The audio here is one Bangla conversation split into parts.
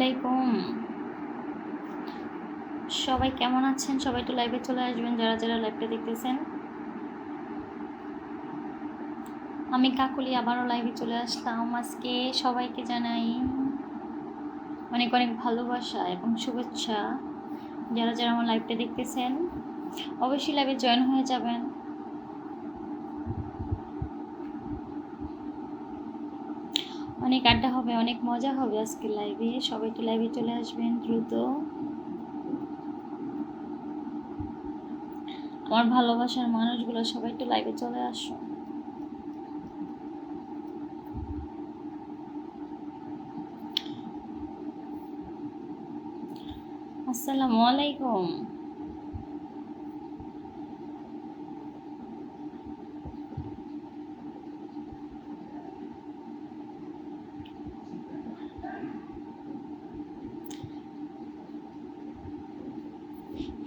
আলাইকুম। সবাই কেমন আছেন? সবাই একটু লাইভে চলে আসবেন যারা যারা লাইভটা দেখতেছেন। আমি কাকুলি আবারও লাইভে চলে আসলাম আজকে। সবাইকে জানাই অনেক অনেক ভালোবাসা এবং শুভেচ্ছা। যারা যারা আমার লাইভটা দেখতেছেন অবশ্যই লাইভে জয়েন হয়ে যাবেন। অনেক আড্ডা হবে, অনেক মজা হবে আজকে লাইভে। সবাই একটু লাইভে চলে আসবেন দ্রুত। আমার ভালোবাসার মানুষগুলো সবাই একটু লাইভে চলে আসো। আসসালামু আলাইকুম।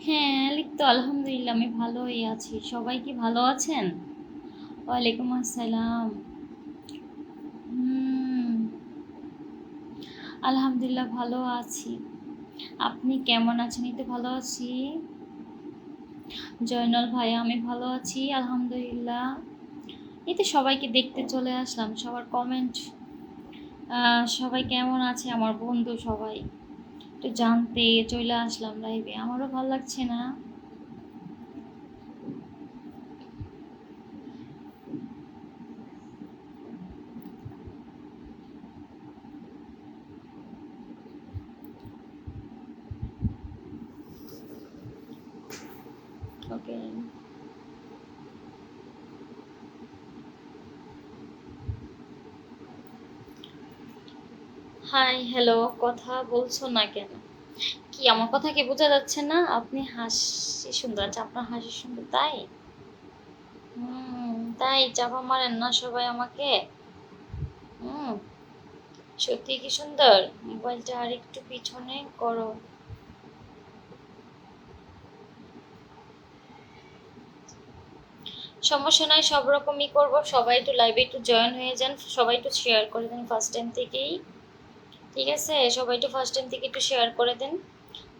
হ্যাঁ, লিখতো আলহামদুলিল্লাহ আমি ভালোই আছি। সবাই কি ভালো আছেন? ওয়ালাইকুম আসসালাম। আলহামদুলিল্লাহ ভালো আছি। আপনি কেমন আছেন? এই তো ভালো আছি। জয়নাল ভাইয়া আমি ভালো আছি আলহামদুলিল্লাহ। এই তো সবাইকে দেখতে চলে আসলাম, সবার কমেন্ট। সবাই কেমন আছে আমার বন্ধু সবাই একটু জানতে চলে আসলাম লাইভে। আমারও ভালো লাগছে না। ওকে, হাই হ্যালো, কথা বলছো না কেন? কি আমার কথা কি বোঝা যাচ্ছে না? আপনি হাসি সুন্দর আছে, আপনার হাসি সুন্দর তাই? তাই চাপা মারেন না সবাই আমাকে। হুম, সত্যি কি সুন্দর। মোবাইলটা আর একটু পিছনে করো। সমস্যা নাই, সব রকমই করবো। সবাই একটু লাইভে একটু জয়েন হয়ে যান, সবাই একটু শেয়ার করে দেন ফার্স্ট টাইম থেকেই। ঠিক আছে, সবাই একটু ফার্স্ট টাইম থেকে একটু শেয়ার করে দেন,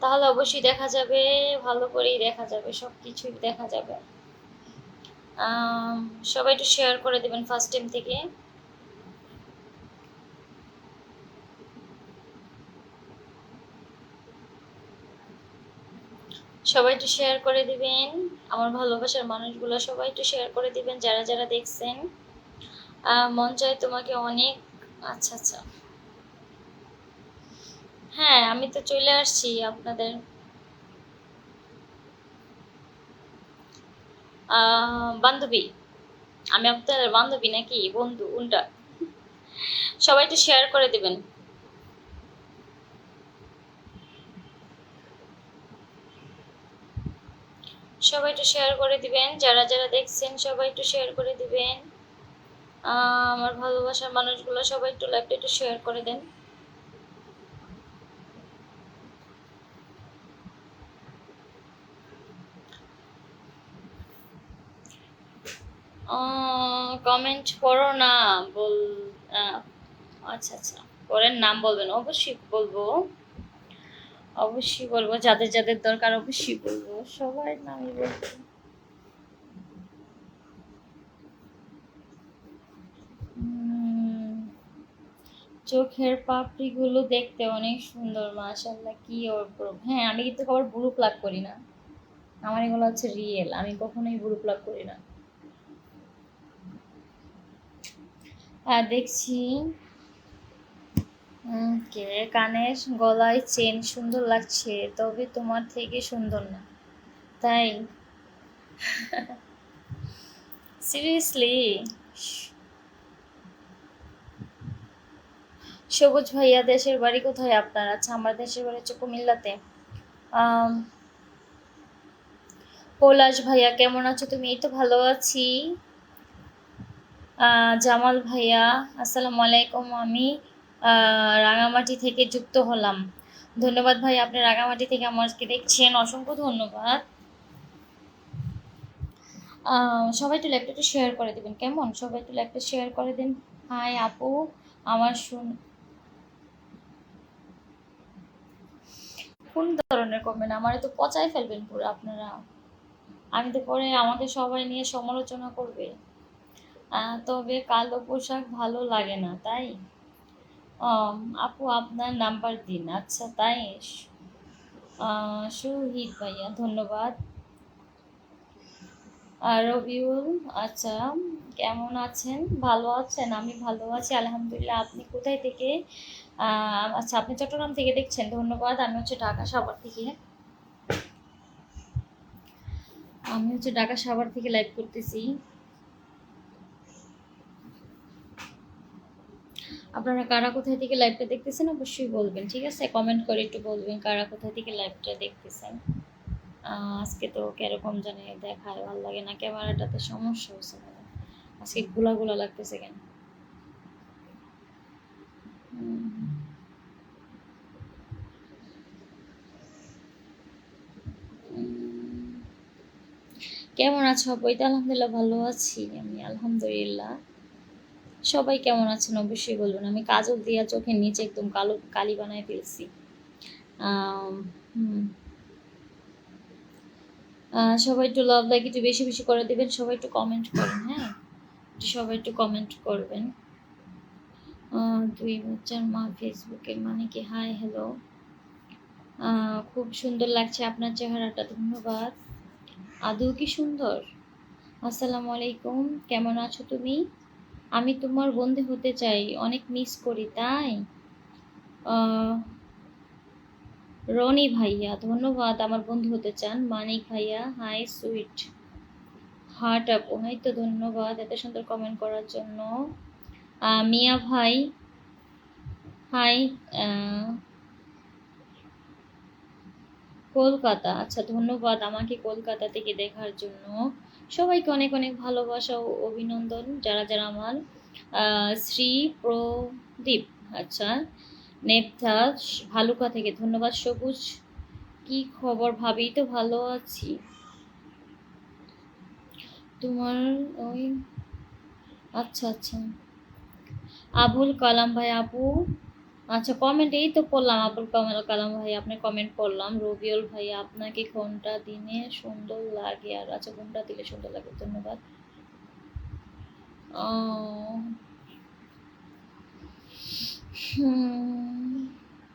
তাহলে অবশ্যই দেখা যাবে, ভালো করেই দেখা যাবে, সব কিছুই দেখা যাবে। সবাই একটু শেয়ার করে দেবেন ফার্স্ট টাইম থেকে। সবাই একটু শেয়ার করে দিবেন, আমার ভালোবাসার মানুষগুলো সবাই একটু শেয়ার করে দিবেন যারা যারা দেখছেন। মন চায় তোমাকে অনেক। আচ্ছা আচ্ছা, হ্যাঁ আমি তো চলে আসছি আপনাদের। বান্ধবী, আমি আপনাদের বান্ধবী নাকি বন্ধু উল্টা? সবাই একটু শেয়ার করে দিবেন। সবাই একটু শেয়ার করে দিবেন যারা যারা দেখছেন, সবাই একটু শেয়ার করে দিবেন। আমার ভালোবাসার মানুষগুলো সবাই একটু লাইভটা একটু শেয়ার করে দেন। কমেন্ট করো না বল। আহ, আচ্ছা আচ্ছা, পরের নাম বলবেন, অবশ্যই বলবো, অবশ্যই বলবো, যাদের যাদের দরকার অবশ্যই বলবো, সবার নামই বলবো। চোখের পাপড়িগুলো দেখতে অনেক সুন্দর, মাশাআল্লাহ, কি অপরূপ। হ্যাঁ, আমি কিন্তু আবার ব্লু প্লাগ করি না, আমার এগুলো হচ্ছে রিয়েল, আমি কখনোই ব্লু প্লাগ করি না। দেখছি। কে কানের গলায় চেন সুন্দর লাগছে, তবে তোমার থেকে সুন্দর না। তাই? সিরিয়াসলি? সবুজ ভাইয়া, দেশের বাড়ি কোথায় আপনার? আচ্ছা, আমার দেশের বাড়ি হচ্ছে কুমিল্লাতে। আম, পলাশ ভাইয়া কেমন আছো তুমি? এই তো ভালো আছি। জামাল ভাইয়া আসসালামু আলাইকুম, আমি রাঙামাটি থেকে যুক্ত হলাম। ধন্যবাদ ভাই, আপনি রাঙামাটি থেকে আমাকে দেখছেন, অসংখ্য ধন্যবাদ। সবাই একটু ল্যাপটপটা একটু শেয়ার করে দেবেন কেমন? সবাই একটু ল্যাপটপ শেয়ার করে দিন। হাই আপু, আমার কোন ধরনের কমেন্ট? আমারে তো পচায় ফেলবেন পুরো আপনারা। আমি তো পরে আমাকে সবাই নিয়ে সমালোচনা করবে। তবে কালো পোশাক ভালো লাগে না, তাই? আপু আপনার নাম্বার দিন। আচ্ছা তাই? শহীদ ভাইয়া ধন্যবাদ। রবিউল, আচ্ছা কেমন আছেন? ভালো আছেন? আমি ভালো আছি আলহামদুলিল্লাহ। আপনি কোথায় থেকে? আচ্ছা আপনি চট্টগ্রাম থেকে দেখছেন, ধন্যবাদ। আমি হচ্ছে ঢাকা সাভার থেকে। ঢাকা সাভার থেকে লাইভ করতেছি। আপনারা কারা কোথায় থেকে লাইভটা দেখতেছেন অবশ্যই বলবেন, ঠিক আছে? কমেন্ট করে একটু বলবেন কারা কোথায় থেকে লাইভটা দেখতেছেন। আজকে তো কিরকম জানি দেখায়, ভালো লাগে না, ক্যামেরাটাতে সমস্যা হয়েছে কেন? আজকে গোলা গোলা লাগতেছে কেন? কেমন আছো আপু? এই তো আলহামদুলিল্লাহ ভালো আছি আমি, আলহামদুলিল্লাহ। সবাই কেমন আছেন অবশ্যই বলবেন। আমি কাজল দিয়া চোখের নিচে একদম কালো কালি বানায় ফেলছি। হুম। সবাই একটু লাভ লাইক একটু বেশি বেশি করে দেবেন, সবাই একটু কমেন্ট করেন, হ্যাঁ সবাই একটু কমেন্ট করবেন। 2 বাচ্চার মা ফেসবুকে, মানে কি? হাই হ্যালো, খুব সুন্দর লাগছে আপনার চেহারাটা, ধন্যবাদ। আদৌ কি সুন্দর? আসসালামু আলাইকুম, কেমন আছো তুমি? আমি তোমার বন্ধু হতে চাই, অনেক মিস করি, তাই? রনি ভাইয়া ধন্যবাদ, আমার বন্ধু হতে চান। মানিক ভাইয়া হাই সুইট হার্ট আপু, হাই তো ধন্যবাদ এত সুন্দর কমেন্ট করার জন্য। মিয়া ভাই হাই, কলকাতা, আচ্ছা ধন্যবাদ আমাকে কলকাতা থেকে দেখার জন্য। সবাইকে অনেক অনেক ভালোবাসা ও অভিনন্দন, যারা যারা আমার। শ্রী প্রদীপ, আচ্ছা নেপথা ভালুকা থেকে ধন্যবাদ। সবুজ, কি খবর ভাবি? তো ভালো আছি। তোমার ওই, আচ্ছা আচ্ছা। আবুল কালাম ভাই আপু, আচ্ছা কমেন্ট এই তো পড়লাম, আবুল কালাম ভাই আপনি কমেন্ট পড়লাম। রবিউল ভাই আপনাকে কোনটা দিনে সুন্দর লাগে? আর আচ্ছা কোনটা দিলে সুন্দর লাগে, ধন্যবাদ।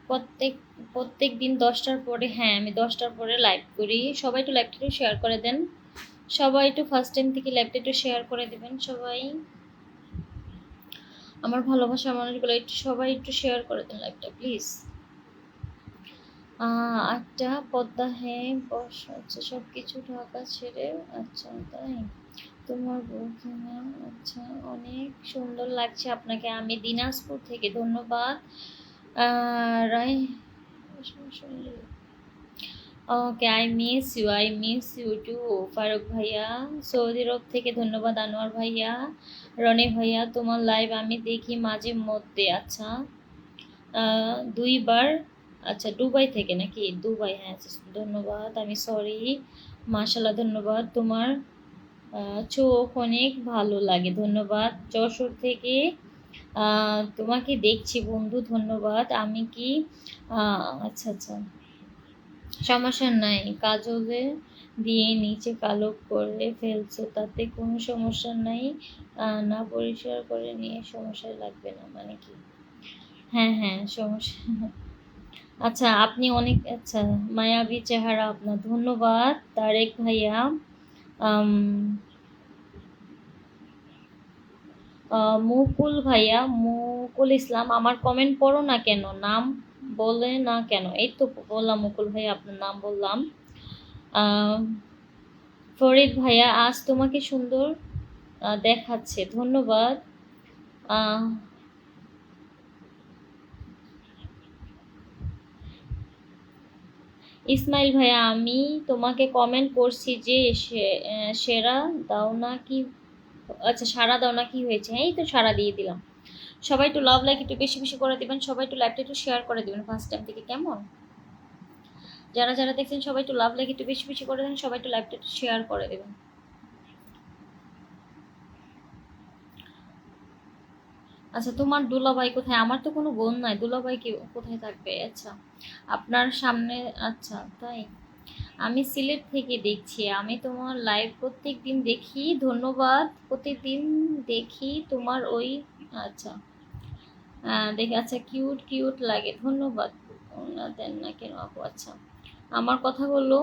প্রত্যেক প্রত্যেক দিন 10টার পরে, হ্যাঁ আমি 10টার পরে লাইভ করি। সবাই একটু লাইভটা একটু শেয়ার করে দেন, সবাই একটু ফার্স্ট টাইম থেকে লাইভটা একটু শেয়ার করে দেবেন সবাই। আমার ভালোবাসার মানুষগুলো একটু সবাই একটু শেয়ার করে দেন লাইভটা প্লিজ। একটা পদ্মা, হ্যাঁ বস, আচ্ছা সব কিছু ঢাকা ছেড়ে, আচ্ছা তাই? তোমার বউখানা, আচ্ছা অনেক সুন্দর লাগছে আপনাকে। আমি দিনাজপুর থেকে, ধন্যবাদ। Rai, okay I miss you too. Faruk ভাইয়া সৌদি আরব থেকে, ধন্যবাদ। আনোয়ার ভাইয়া, রনি ভাইয়া তোমার লাইভ আমি দেখি মাঝে মধ্যে, আচ্ছা 2বার, আচ্ছা দুবাই থেকে নাকি? দুবাই, হ্যাঁ আচ্ছা, ধন্যবাদ। আমি সরি, মাশাল্লাহ ধন্যবাদ। তোমার চোখ অনেক ভালো লাগে, ধন্যবাদ। যশোর থেকে তোমাকে দেখছি বন্ধু, ধন্যবাদ। আমি কি আচ্ছা আচ্ছা সমস্যা নাই, কাজলে দিয়ে নিচে কালো করে ফেলছো, তাতে কোনো সমস্যা নাই। না পরিষ্কার করে নিয়ে সমস্যা লাগবে না, মানে কি? হ্যাঁ হ্যাঁ সমস্যা। আচ্ছা আপনি অনেক, আচ্ছা মায়াবী চেহারা আপনার, ধন্যবাদ তারেক ভাইয়া। আম, মুকুল ভাইয়া, মুকুল ইসলাম, আমার কমেন্ট পড়ো না কেন, নাম বলে না কেন? এই তো বললাম মুকুল ভাইয়া, আপনার নাম বললাম। ফরিদ ভাইয়া আজ তোমাকে সুন্দর দেখাচ্ছে, ধন্যবাদ। ইসমাইল ভাইয়া আমি তোমাকে কমেন্ট করছি যে সেরা দাও না কি? আচ্ছা সারা দাও না, কি হয়েছে? এই তো সারা দিয়ে দিলাম। সবাই একটু লাভ লাইক একটু বেশি বেশি করে দিবেন, সবাই একটু লাইভটা একটু শেয়ার করে দিবেন ফার্স্ট টাইম থেকে, কেমন? যারা যারা দেখছেন সবাই একটু লাভ লাইক একটু বেশি বেশি করে দেন, সবাই একটু লাইভটা একটু শেয়ার করে দেবেন। আচ্ছা, তোমার দুলাভাই কোথায়? আমার তো কোনো বোন নাই, দুলাভাই কি কোথায় থাকবে? আচ্ছা, আপনার সামনে। আচ্ছা, তাই। আমি সিলেট থেকে দেখছি, আমি তোমার লাইভ প্রত্যেক দিন দেখি, ধন্যবাদ। প্রত্যেকদিন দেখি তোমার ওই। আচ্ছা, দেখে আচ্ছা, কিউট কিউট লাগে, ধন্যবাদ। না দেন না কেন আপু? আচ্ছা, আমার কথাগুলো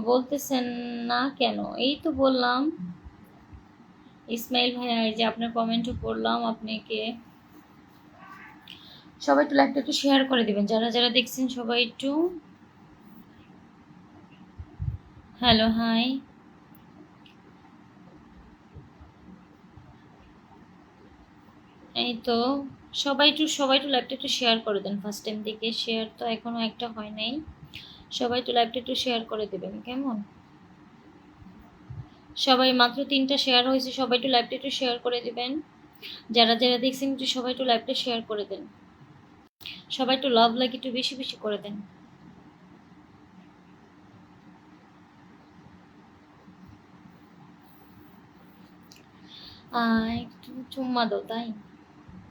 বলতেছেন না কেন? এই তো বললাম। ইসমাইল ভাইয়া, এই যে আপনার কমেন্টও পড়লাম আপনাকে। সবাই একটু লাইভটা একটু শেয়ার করে দিবেন, যারা যারা দেখছেন সবাই একটু। Hello, hi. এই তো, সবাই একটু লাইভটা একটু শেয়ার করে দেন। ফার্স্ট টাইম থেকে শেয়ার তো এখনো একটা হয় নাই। সবাই একটু লাইভটা একটু শেয়ার করে দেবেন, কেমন? সবাই মাত্র 3টা শেয়ার হয়েছে, সবাই একটু লাইভটা একটু শেয়ার করে দিবেন। যারা যারা দেখছেন একটু সবাই একটু লাইভটা শেয়ার করে দেন। সবাই একটু লাভ লাইক একটু বেশি বেশি করে দেন। একটু চুম্মা দাও, তাই?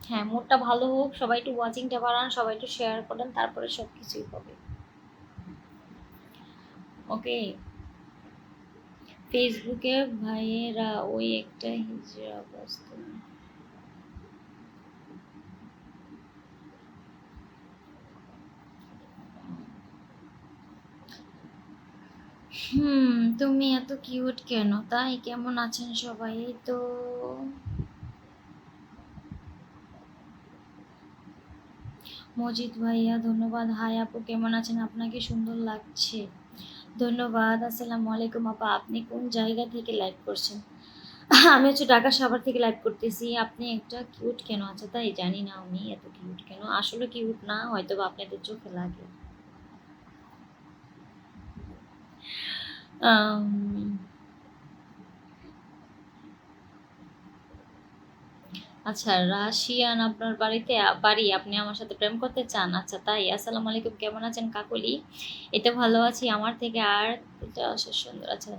হ্যাঁ, মোডটা ভালো হোক, সবাই একটু ওয়াচিংটা বাড়ান, সবাই একটু শেয়ার করেন, তারপরে সব কিছুই হবে। ওকে। ফেসবুকে ভাইয়েরা ওই একটা হিজড়া বস্তু। তুমি এত কিউট কেন? তাই, কেমন আছেন সবাই? এই তো। মজিদ ভাইয়া, ধন্যবাদ। হাই আপু, কেমন আছেন? আপনাকে সুন্দর লাগছে, ধন্যবাদ। আসসালামু আলাইকুম আপা, আপনি কোন জায়গা থেকে লাইভ করছেন? আমি হচ্ছে ঢাকা সাভার থেকে লাইভ করতেছি। আপনি একটা কিউট কেন? আচ্ছা, তাই, জানি না আমি এত কিউট কেন, আসলে কিউট না, হয়তো বা আপনাদের চোখে লাগে। আম, আচ্ছা, রাশিয়ান আপনার বাড়ি, আপনি আমার সাথে প্রেম করতে চান? আচ্ছা, তাই। আসসালামু আলাইকুম, কেমন আছেন কাকলি? এটা ভালো আছি, আমার থেকে আর এটা সুন্দর। আচ্ছা,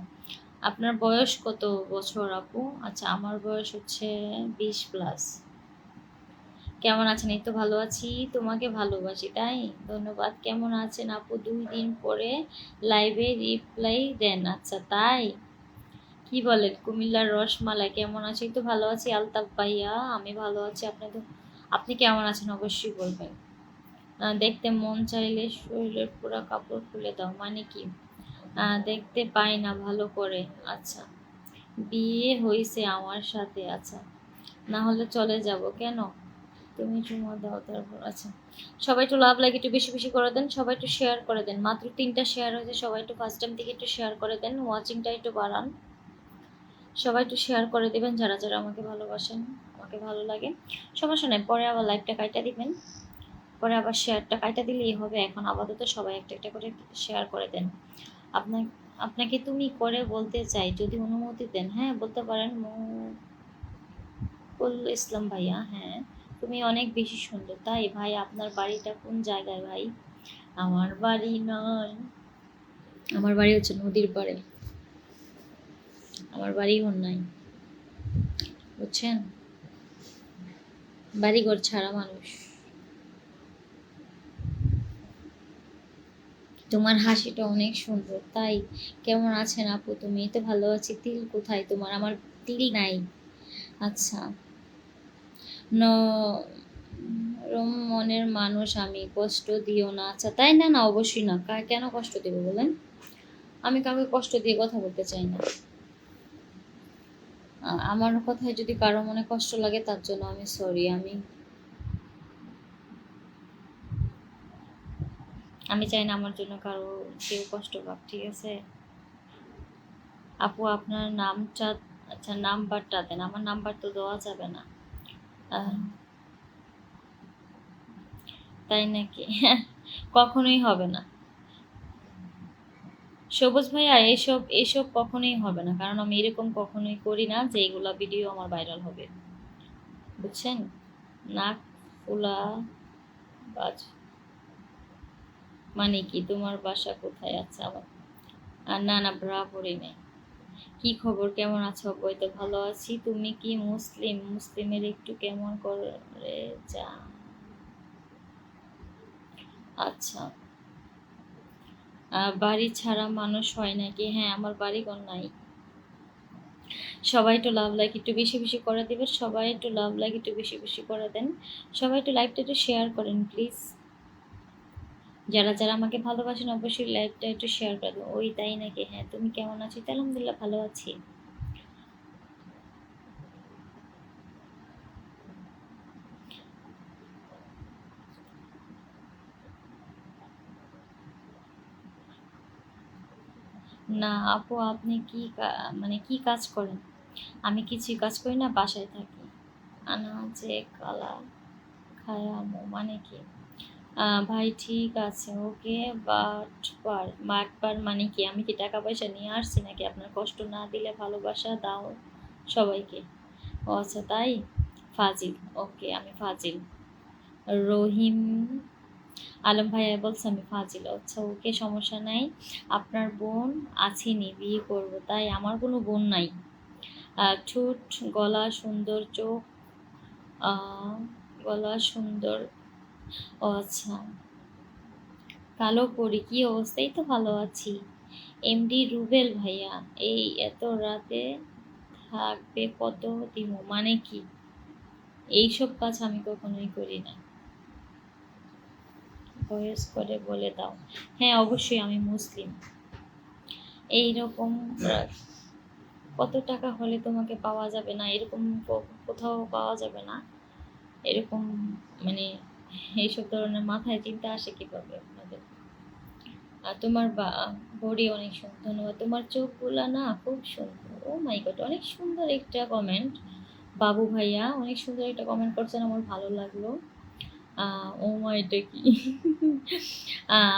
আপনার বয়স কত বছর আপু? আচ্ছা, আমার বয়স হচ্ছে 20+। কেমন আছেন? এই তো ভালো আছি, তোমাকে ভালোবাসি, তাই। ধন্যবাদ। কেমন আছেন আপু? 2 দিন পরে লাইভে রিপ্লাই দেন। আচ্ছা, তাই। কি বলেন? কুমিল্লার রসমালাই, কেমন আছে? এই তো ভালো আছি আলতাফ ভাইয়া, আমি ভালো আছি। আপনি কেমন আছেন অবশ্যই বলবেন। দেখতে মন চাইলে শরীরের পুরো কাপড় খুলে দাও, মানে কি? দেখতে পাই না ভালো করে। আচ্ছা, বিয়ে হয়েছে আমার সাথে। আচ্ছা, না হলে চলে যাব কেন? তুমি চুমা দাও তারপর। আচ্ছা, সবাই একটু লাভ লাইক একটু বেশি বেশি করে দেন, সবাই একটু শেয়ার করে দেন। মাত্র 3টা শেয়ার হয়েছে, সবাই একটু ফার্স্ট টাইম থেকে একটু শেয়ার করে দেন, ওয়াচিংটা একটু বাড়ান। সবাই একটু শেয়ার করে দিবেন, যারা যারা আমাকে ভালোবাসেন, আমাকে ভালো লাগে। সমস্যা নেই, পরে আবার লাইভটা কাইটা দিবেন, পরে আবার শেয়ারটা কাইটা দিলেই হবে। এখন আপাতত সবাই একটা একটা করে শেয়ার করে দেন। আপনার আপনাকে তুমি করে বলতে চাই, যদি অনুমতি দেন। হ্যাঁ, বলতে পারেন মুকুল ইসলাম ভাইয়া। হ্যাঁ, তুমি অনেক বেশি সুন্দর। তাই ভাই, আপনার বাড়িটা কোন জায়গায় ভাই? আমার বাড়ি নয়, আমার বাড়ি হচ্ছে নদীর পাড়ে, আমার বাড়িও নাই, বুঝছেন? বাড়িঘর ছাড়া মানুষ। তোমার হাসিটা অনেক সুন্দর, তাই। কেমন আছেন আপু? তুমি? এই তো ভালো আছি। তিল কোথায় তোমার? আমার তিল নাই। আচ্ছা, ন রম মনের মানুষ আমি, কষ্ট দিও না। আচ্ছা, তাই। না না, অবশ্যই না, কেন কষ্ট দেবো বলেন? আমি কাউকে কষ্ট দিয়ে কথা বলতে চাই না। আমার কথায় যদি কারো মনে কষ্ট লাগে, তার জন্য আমি সরি। আমি চাই না আমার জন্য কারো কেউ কষ্ট পাক, ঠিক আছে? আপু, আপনার নামটা। আচ্ছা, নাম্বারটা দেন। আমার নাম্বার তো দেওয়া যাবে না। আহ, তাই নাকি? কখনোই হবে না। সবুজ ভাইয়া, এইসব এইসব কখনোই হবে না, কারণ আমি এরকম কখনোই করি না যে এইগুলা ভিডিও আমার ভাইরাল হবে, বুঝছেন? নাক ফুলা বাজ মানে কি? তোমার বাসা কোথায়? আচ্ছা, আমার না না, ব্রা পরি নাই। কি খবর, কেমন আছো? বই তো ভালো আছি। তুমি কি মুসলিম? মুসলিমের একটু কেমন করে যা। আচ্ছা, বাড়ি ছাড়া মানুষ হয় নাকি? হ্যাঁ, আমার বাড়ি ঘর নাই। সবাই একটু লাভ লাইক একটু বেশি বেশি করে দিবেন, সবাই একটু লাভ লাইক একটু বেশি বেশি করে দেন, সবাই একটু লাইভটা একটু শেয়ার করেন প্লিজ। যারা যারা আমাকে ভালোবাসেন অবশ্যই লাইভটা একটু শেয়ার করে দেন। ওই তাই নাকি? হ্যাঁ, তুমি কেমন আছো? তো আলহামদুলিল্লাহ ভালো আছি। না আপু, আপনি কি মানে কি কাজ করেন? আমি কিছুই কাজ করি না, বাসায় থাকি। আনা যে কালা খায়ামো মানে কি? ভাই ঠিক আছে, ওকে। বাটপার মানে কি? আমি কি টাকা পয়সা নিয়ে আসছি নাকি? আপনার কষ্ট না দিলে ভালোবাসা দাও সবাইকে। ও আচ্ছা তাই। ফাজিল, ওকে আমি ফাজিল। রহিম আলম ভাইয়া বলছে আমি ফাজিল। আচ্ছা ওকে, সমস্যা নাই। আপনার বোন আছেনি, বিয়ে করব তাই? আমার কোনো বোন নাই। ঠোঁট, গলা সুন্দর, চোখ, আহ, গলা সুন্দর। ও আচ্ছা। কালো পরি, কি অবস্থা? এই তো ভালো আছি। এমডি রুবেল ভাইয়া, এই এত রাতে থাকবে কত দিমু মানে কি? এইসব কাজ আমি কখনোই করি না। ভয়েস করে বলে দাও। হ্যাঁ অবশ্যই, আমি মুসলিম। এইরকম কত টাকা হলে তোমাকে পাওয়া যাবে না? এরকম কোথাও পাওয়া যাবে না এরকম, মানে এইসব ধরনের মাথায় চিন্তা আসে কিভাবে আপনাদের? আর তোমার বডি অনেক সুন্দর, ধন্যবাদ। তোমার চোখগুলা না খুব সুন্দর। ও মাই গড, অনেক সুন্দর একটা কমেন্ট। বাবু ভাইয়া অনেক সুন্দর একটা কমেন্ট করছেন, আমার ভালো লাগলো। ও মা, এটা কি?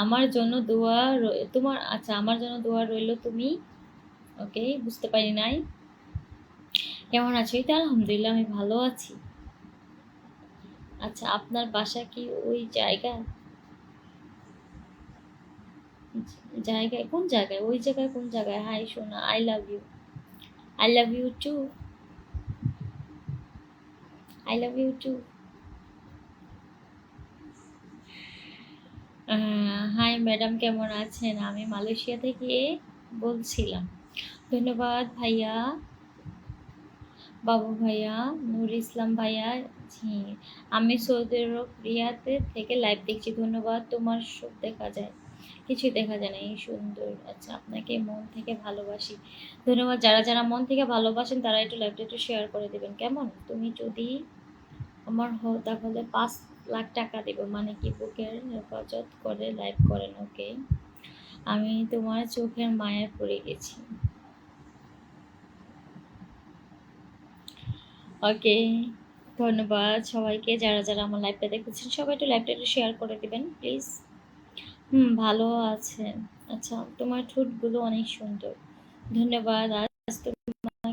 আমার জন্য দোয়া তোমার, আচ্ছা আমার জন্য দোয়া রইলো। তুমি ওকে, বুঝতে পারি নাই। কেমন আছো? এই তো আলহামদুলিল্লাহ আমি ভালো আছি। আচ্ছা, আপনার বাসা কি ওই জায়গায়? জায়গায় কোন জায়গায়? ওই জায়গায় কোন জায়গায়? হাই সোনা, I love you. I love you too. I love you too. Hi madam, কেমন আছেন? আমি মালয়েশিয়া থেকে বলছিলাম। ধন্যবাদ ভাইয়া। বাবু ভাইয়া, নূর ইসলাম ভাইয়া। জি, আমি সৌদি আরব রিয়াতে থেকে লাইভ দেখছি। ধন্যবাদ। তোমার সব দেখা যায়, কিছুই দেখা যায় না, এই সুন্দর। আচ্ছা, আপনাকে মন থেকে ভালোবাসি। ধন্যবাদ। যারা যারা মন থেকে ভালোবাসেন তারা একটু লাইভটা একটু শেয়ার করে দেবেন কেমন? তুমি যদি আমার হও তাহলে 5 লাখ টাকা দেব মানে কি? বুকের হেফাজত করে লাইভ করেন ওকে। আমি তোমার চোখের মায়ায় পড়ে গেছি। ওকে, ধন্যবাদ সবাইকে যারা যারা আমার লাইভটা দেখেছেন। সবাই একটু লাইভটা একটু শেয়ার করে দিবেন প্লিজ। ভালো আছেন। আচ্ছা, তোমার ঠোঁটগুলো অনেক সুন্দর। ধন্যবাদ। আজ তোমাকে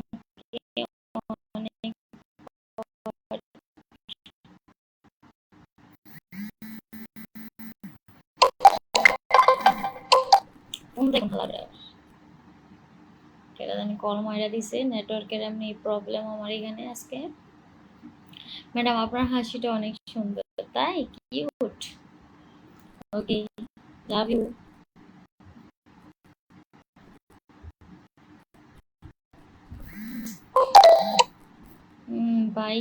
অনেক ভালো লাগে। কেটা জানি কল মাইরা দিছে, নেটওয়ার্কের এমনি প্রবলেম আমার এখানে আজকে। ম্যাডাম আপনার হাসিটা অনেক সুন্দর, তাই cute. Okay, love you. Bye.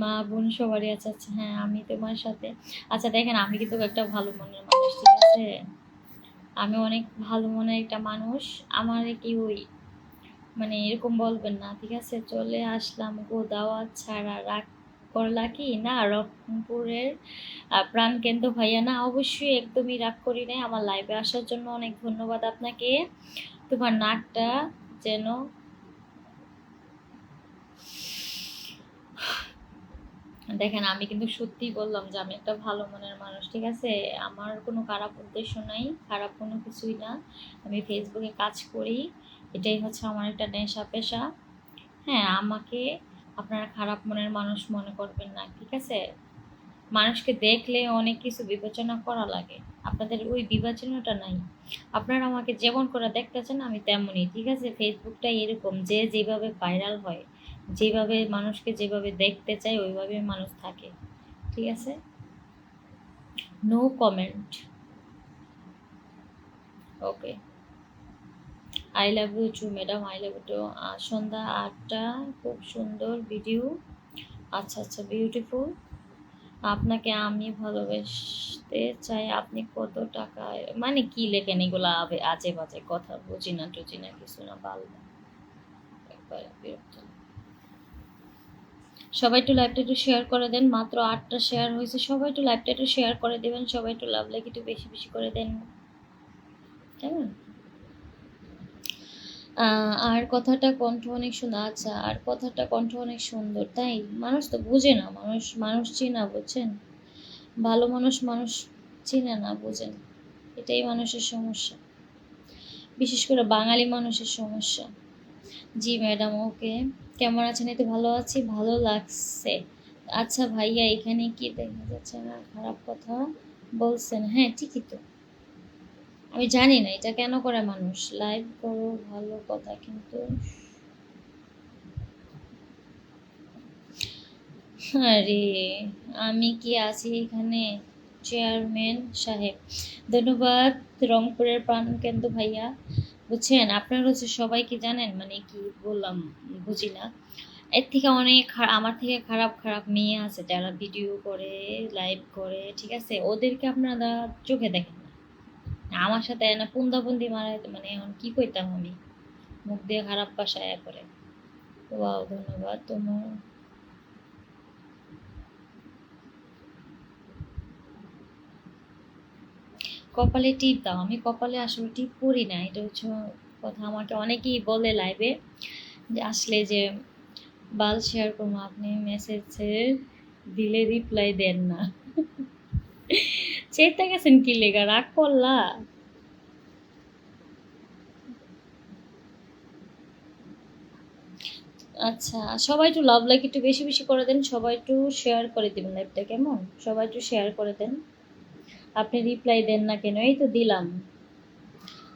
মা বোন সবারই আছে। আচ্ছা হ্যাঁ, আমি তোমার সাথে। আচ্ছা দেখেন, আমি কিন্তু একটা ভালো মনের মানুষ, ঠিক আছে? আমি অনেক ভালো মনের একটা মানুষ। আমার কি ওই মানে এরকম বলবেন না, ঠিক আছে? চলে আসলাম গো দাওয়াত ছাড়া, রাগ করলা কি না? রংপুরের প্রাণকেন্দ্র ভাইয়া, না অবশ্যই একদমই রাগ করি নাই। আমার লাইভে আসার জন্য অনেক ধন্যবাদ আপনাকে। তোমার নাকটা যেন দেখেন আমি কিন্তু সত্যিই বললাম যে আমি একটা ভালো মনের মানুষ, ঠিক আছে? আমার কোনো খারাপ উদ্দেশ্য নাই, খারাপ কোনো কিছুই না। আমি ফেসবুকে কাজ করি, এটাই হচ্ছে আমার একটা নেশা পেশা। হ্যাঁ, আমাকে আপনারা খারাপ মনের মানুষ মনে করবেন না, ঠিক আছে? মানুষকে দেখলে অনেক কিছু বিবেচনা করা লাগে, আপনাদের ওই বিবেচনাটা নাই। আপনারা আমাকে যেমন করে দেখতেছেন আমি তেমনই, ঠিক আছে? ফেসবুকটা এরকম, যে যেভাবে ভাইরাল হয়, যেভাবে মানুষকে যেভাবে দেখতে চায় ওইভাবে মানুষ থাকে, ঠিক আছে? No comment. Okay, I love you too madam, I love you too. সন্ধ্যা 8টা, খুব সুন্দর ভিডিও। আচ্ছা আচ্ছা, বিউটিফুল। আপনাকে আমি ভালোবাসতে চাই, আপনি কত টাকা? মানে কি লেখেন এগুলা? আজে বাজে কথা, বুঝি না টুঝি না কিছু না, বাল একবার বিরক্ত। সবাই একটু লাইভটা একটু শেয়ার করে দেন, মাত্র 8টা শেয়ার হয়েছে, সবাই একটু লাইভটা একটু শেয়ার করে দেবেন, সবাই একটু লাভ লাইক একটু বেশি বেশি করে দেন, কেমন? আর কথাটা কণ্ঠ অনেক সুন্দর, আচ্ছা, আর কথাটা কণ্ঠ অনেক সুন্দর, তাই? মানুষ তো বুঝে না, মানুষ মানুষ চিনা, বুঝছেন? ভালো মানুষ মানুষ চিনে না, বুঝেন? এটাই মানুষের সমস্যা, বিশেষ করে বাঙালি মানুষের সমস্যা। জি ম্যাডাম, ওকে। কেমন আছেন? এই তো ভালো আছি, ভালো লাগছে। আচ্ছা ভাইয়া, এখানে কি দেখা যাচ্ছে না? খারাপ কথা বলছেন? হ্যাঁ ঠিকই তো। আমি জানি না এটা কেন করে মানুষ। লাইভ করো, ভালো কথা, কিন্তু আরে আমি কি আছি এখানে? চেয়ারম্যান সাহেব, ধন্যবাদ। রংপুরের প্রাণকেন্দ্র ভাইয়া। বুঝছেন, আপনারা হচ্ছে সবাই কি জানেন, মানে কি বললাম বুঝি না। এর থেকে অনেক আমার থেকে খারাপ খারাপ মেয়ে আছে যারা ভিডিও করে, লাইভ করে, ঠিক আছে? ওদেরকে আপনারা চোখে দেখেন না। আমার সাথে না পুন্দাবন্দি মারাই, মানে এখন কি কইতাম আমি, মুখ দিয়ে খারাপ ভাষায় করে। ওয়াও, ধন্যবাদ তোমার। কপালে টিপ দাও, আমি কপালে আসলে টিপ পরি না, এটা হচ্ছে কথা। আমাকে অনেকেই বলে লাইভে যে আসলে যে বাল শেয়ার করবো, আপনি মেসেজের দিলে রিপ্লাই দেন না। চেতে গেছেন কি লেগা, রাগ করলা? আচ্ছা, সবাই একটু লাভ লাইক একটু বেশি বেশি করে দেন, সবাই একটু শেয়ার করে দিবেন লাইভটা, কেমন? সবাই একটু শেয়ার করে দেন। আপনি রিপ্লাই দেন না কেন? এই তো দিলাম।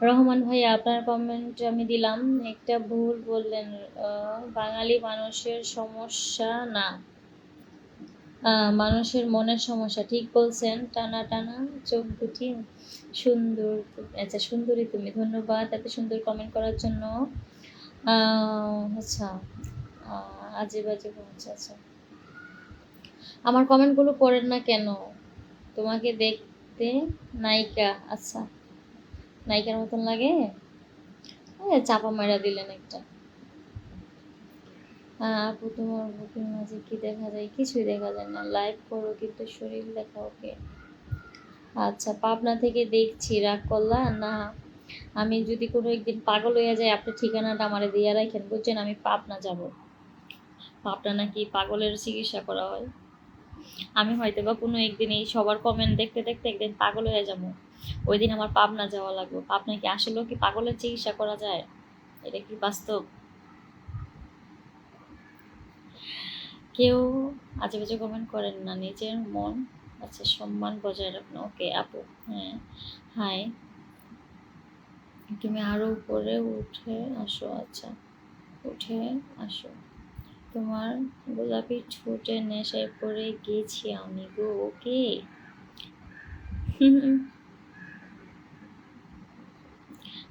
রহমান ভাইয়া, আপনার কমেন্ট আমি দিলাম। একটা ভুল বললেন, বাঙালি মানুষের সমস্যা না, মানুষের মনের সমস্যা, ঠিক বলছেন। টানা টানা চোখ দুটি সুন্দর। আচ্ছা, সুন্দরী তুমি, ধন্যবাদ এত সুন্দর কমেন্ট করার জন্য। আচ্ছা, আজে বাজে, আচ্ছা আচ্ছা, আমার কমেন্টগুলো পড়েন না কেন? তোমাকে দেখতে নায়িকা, আচ্ছা, নায়িকার মতন লাগে। চাপা মারা দিলেন একটা। আপু তোমার বুকের মাঝে কি দেখা যায়? কিছুই দেখা যায় না, লাইভ করো কিন্তু শরীর দেখা, ওকে। আচ্ছা, পাবনা থেকে দেখছি, রাগ করলা না? আমি যদি কোনো একদিন পাগল হয়ে যাই, আপনি ঠিকানাটা আমারে দিয়ে রাখেন, বুঝছেন? আমি পাবনা যাব। পাবনা নাকি পাগলের চিকিৎসা করা হয়। আমি হয়তো বা কোনো একদিন এই সবার কমেন্ট দেখতে দেখতে একদিন পাগল হয়ে যাবো, ওই দিন আমার পাবনা যাওয়া লাগবে। পাবনা কি আসলেও কি পাগলের চিকিৎসা করা যায়? এটা কি বাস্তব? কেউ আজে বাজে কমেন্ট করেন না, নিজের মন, আচ্ছা, সম্মান বজায় রাখুন, ওকে আপু। হ্যাঁ, হাই, তুমি আরো উপরে উঠে আসো, আচ্ছা, উঠে আসো। তোমার গোলাপি ঠোঁটে নেশায় পড়ে গেছি আমি গো, ওকে।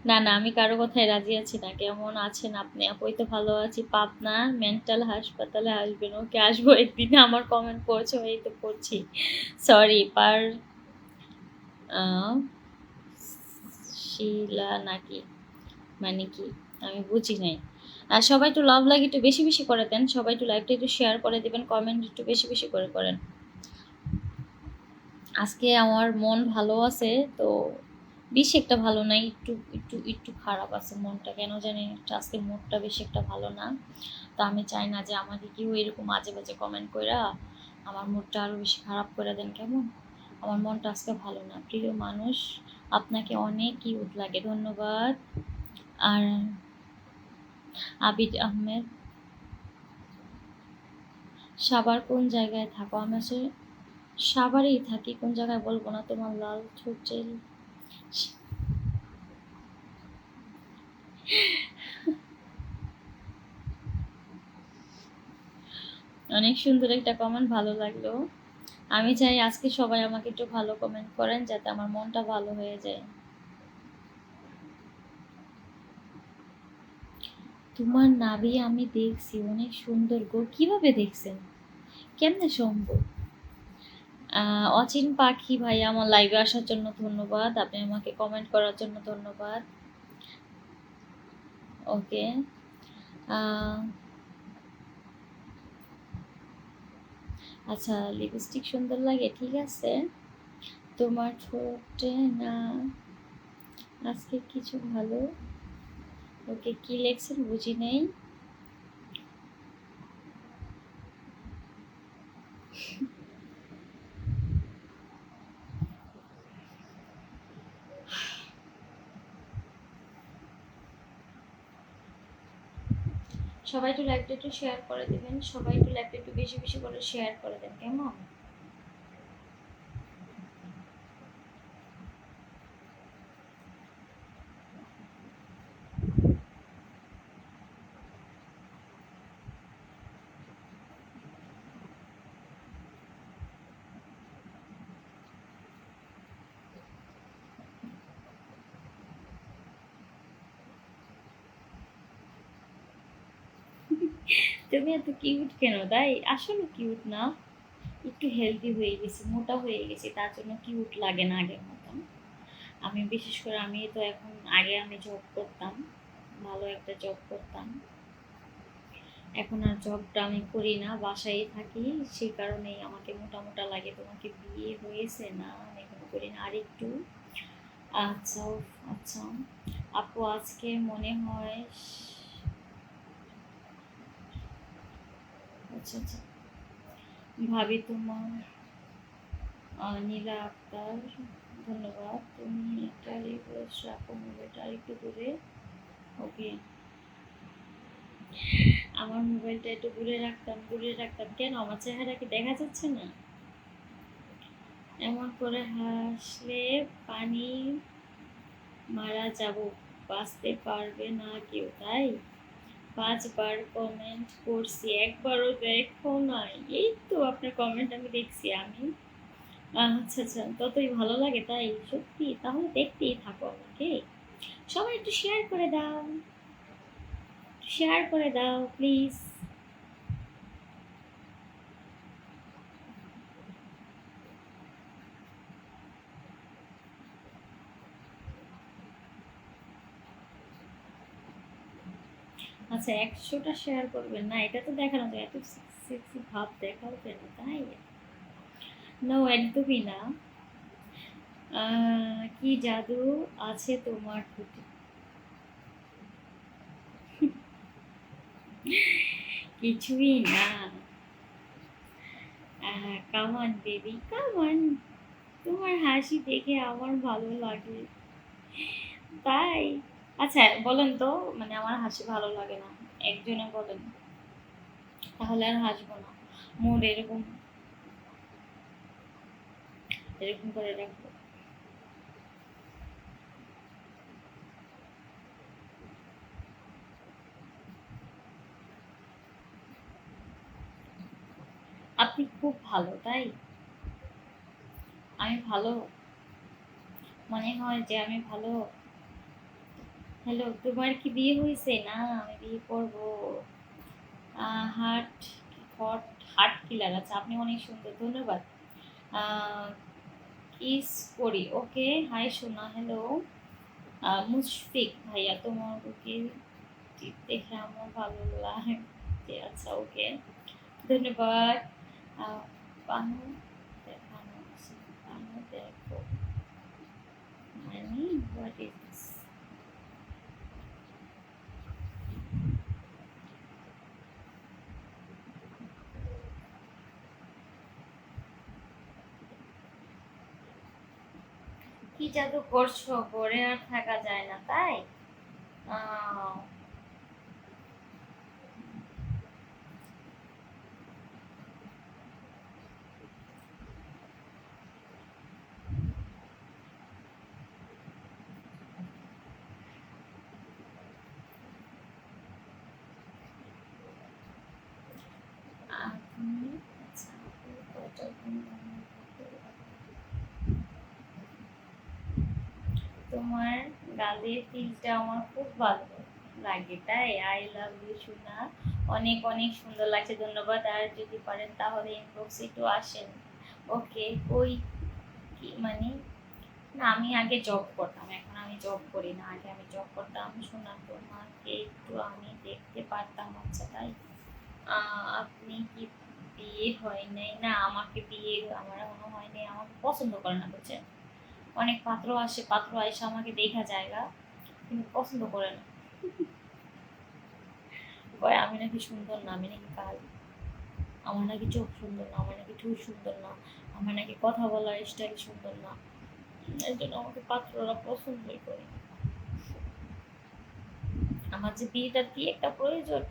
না না, আমি কারো কথায় রাজি আছি না। কেমন আছেন আপনি? আপনি তো ভালো আছি। পাবনা মেন্টাল হাসপাতালে আসবেন, ওকে আসবো একদিন। আমার কমেন্ট করছো, এই তো করছি। সরি, পার আহ, শিলা নাকি, মানে কি আমি বুঝি নাই। আর সবাই একটু লাভ লাইক একটু বেশি বেশি করে দেন, সবাই একটু লাইভটা একটু শেয়ার করে দিবেন, কমেন্ট একটু বেশি বেশি করে করেন। আজকে আমার মন ভালো আছে তো, বেশি একটা ভালো নাই, একটু একটু একটু খারাপ আছে মনটা, কেন জানি একটা আজকে মুডটা বেশি একটা ভালো না। তো আমি চাই না যে আমাকে কেউ এরকম আজে বাজে কমেন্ট কইরা আমার মুডটা আরও বেশি খারাপ করে দেন কেমন? আমার মনটা আজকে ভালো না। প্রিয় মানুষ, আপনাকে অনেক কিউট লাগে, ধন্যবাদ। আর আবিদ আহমেদ, সাভার কোন জায়গায় থাকো? আমি আসলে সাভারেই থাকি, কোন জায়গায় বলবো না। তোমার লাল ঠোঁটের অনেক সুন্দর একটা কমেন্ট, ভালো লাগলো। আমি চাই আজকে সবাই আমাকে একটু ভালো কমেন্ট করেন যাতে আমার মনটা ভালো হয়ে যায়। তোমার নাভি আমি দেখছি, অনেক সুন্দর গো। কিভাবে দেখছেন? কেমনে সম্ভব? অচিন পাখি ভাই, আমার লাইভে আসার জন্য ধন্যবাদ। আপনি আমাকে কমেন্ট করার জন্য ধন্যবাদ। ওকে। আচ্ছা, লিপস্টিক সুন্দর লাগে, ঠিক আছে। তোমার ঠোঁটে না আজকে কিছু ভালো। ওকে, কি লেখছেন বুঝি নেই। সবাই একটু লাইভটা একটু শেয়ার করে দিবেন, সবাই একটু লাইভটা একটু বেশি বেশি করে শেয়ার করে দেন কেমন? তুমি এত কিউট কেন? তাই আসলে কিউট না, একটু হেলদি হয়ে গেছি, মোটা হয়ে গেছি, তার জন্য কিউট লাগে না আগের মতন। আমি বিশেষ করে আমি তো এখন, আগে আমি জব করতাম, ভালো একটা জব করতাম। এখন আর জবটা আমি করি না, বাসায় থাকি। সেই কারণেই আমাকে মোটা মোটা লাগে। তোমাকে বিয়ে হয়েছে না? আমি এখন করি না, আর একটু। আচ্ছা, আচ্ছা আপু, আজকে মনে হয় আচ্ছা আচ্ছা ভাবি তোমার নীলা আক্তার, ধন্যবাদ। তুমি একটা রিকোয়েস্ট রাখো, মোবাইলটা আরেকটু দূরে। ওকে, আমার মোবাইলটা একটু দূরে রাখতাম কেন? আমার চেহারা কি দেখা যাচ্ছে না? এমন করে হাসলে পানি মারা যাব, বাঁচতে পারবে না কেউ, তাই 5 বার কমেন্ট করছি, একবারও দেখো নাই। এই তো আপনার কমেন্ট আমি দেখছি আমি। আচ্ছা আচ্ছা, ততই ভালো লাগে তাই? সত্যি? তাহলে দেখতেই থাকো আমাকে। সবাই একটু শেয়ার করে দাও, শেয়ার করে দাও প্লিজ। আচ্ছা, 100টা শেয়ার করবেন না? এটা তো দেখানো যায়, এত সেক্সি ভাব দেখাও কেন, তাই? নো, একদমই না। কি জাদু আছে তোমার ঠোঁটে? কিছুই না। কামান বেবি, কামান। তোমার হাসি দেখে আমার ভালো লাগে, তাই? আচ্ছা বলেন তো, মানে আমার হাসি ভালো লাগে না, একজনে বলেন, তাহলে আর হাসবো না। মুড এরকম, এরকম করে রাখবো। আপনি খুব ভালো, তাই? আমি ভালো, মনে হয় যে আমি ভালো। হ্যালো, তোমার কি বিয়ে হয়েছে? না, আমি বিয়ে করবো। হার্ট, হট, হার্ট কিলার। আচ্ছা, আপনি অনেক সুন্দর, ধন্যবাদ। কিস করি, ওকে। হাই সোনা, হ্যালো। মুশফিক ভাইয়া, তোমার ওকে দেখে আমার ভালো লাগে। আচ্ছা, ওকে, ধন্যবাদ। পানু দেখানো আছে, পানু দেখো, মানে হোয়াট ইজ দিস? কি জাদু করছো, পরে আর থাকা যায় না তাই? আহ, আপনি আচ্ছা, আপনি কয়টা ঘুম ভাঙার পর তোমার গালের তিলটা আমার খুব ভালো লাগে তাই? আই লাভ ইউ সোনা, অনেক অনেক সুন্দর লাগছে, ধন্যবাদ। আর যদি পারেন তাহলে ইনবক্সে একটু আসেন। ওকে, ওই কি মানে, না আমি আগে জব করতাম, এখন আমি জব করি না। আগে আমি জব করতাম। শোনা, তোমাকে একটু আমি দেখতে পারতাম। আচ্ছা তাই? আপনি কি বিয়ে হয় নাই? না, আমাকে বিয়ে আমার এখনো হয়নি। আমাকে পছন্দ করে না, বুঝছেন? অনেক পাত্র আসে, পাত্র এসে আমাকে দেখা জায়গা, কিন্তু পছন্দ করে না। কয় আমি নাকি সুন্দর না, আমি নাকি কাল, আমার নাকি চোখ সুন্দর না, আমার নাকি ঠোঁট সুন্দর না, আমার নাকি কথা বলার স্টাইল সুন্দর না। এর জন্য আমাকে পাত্ররা পছন্দই করে না। আমার যে বিয়েটা কি একটা প্রয়োজন,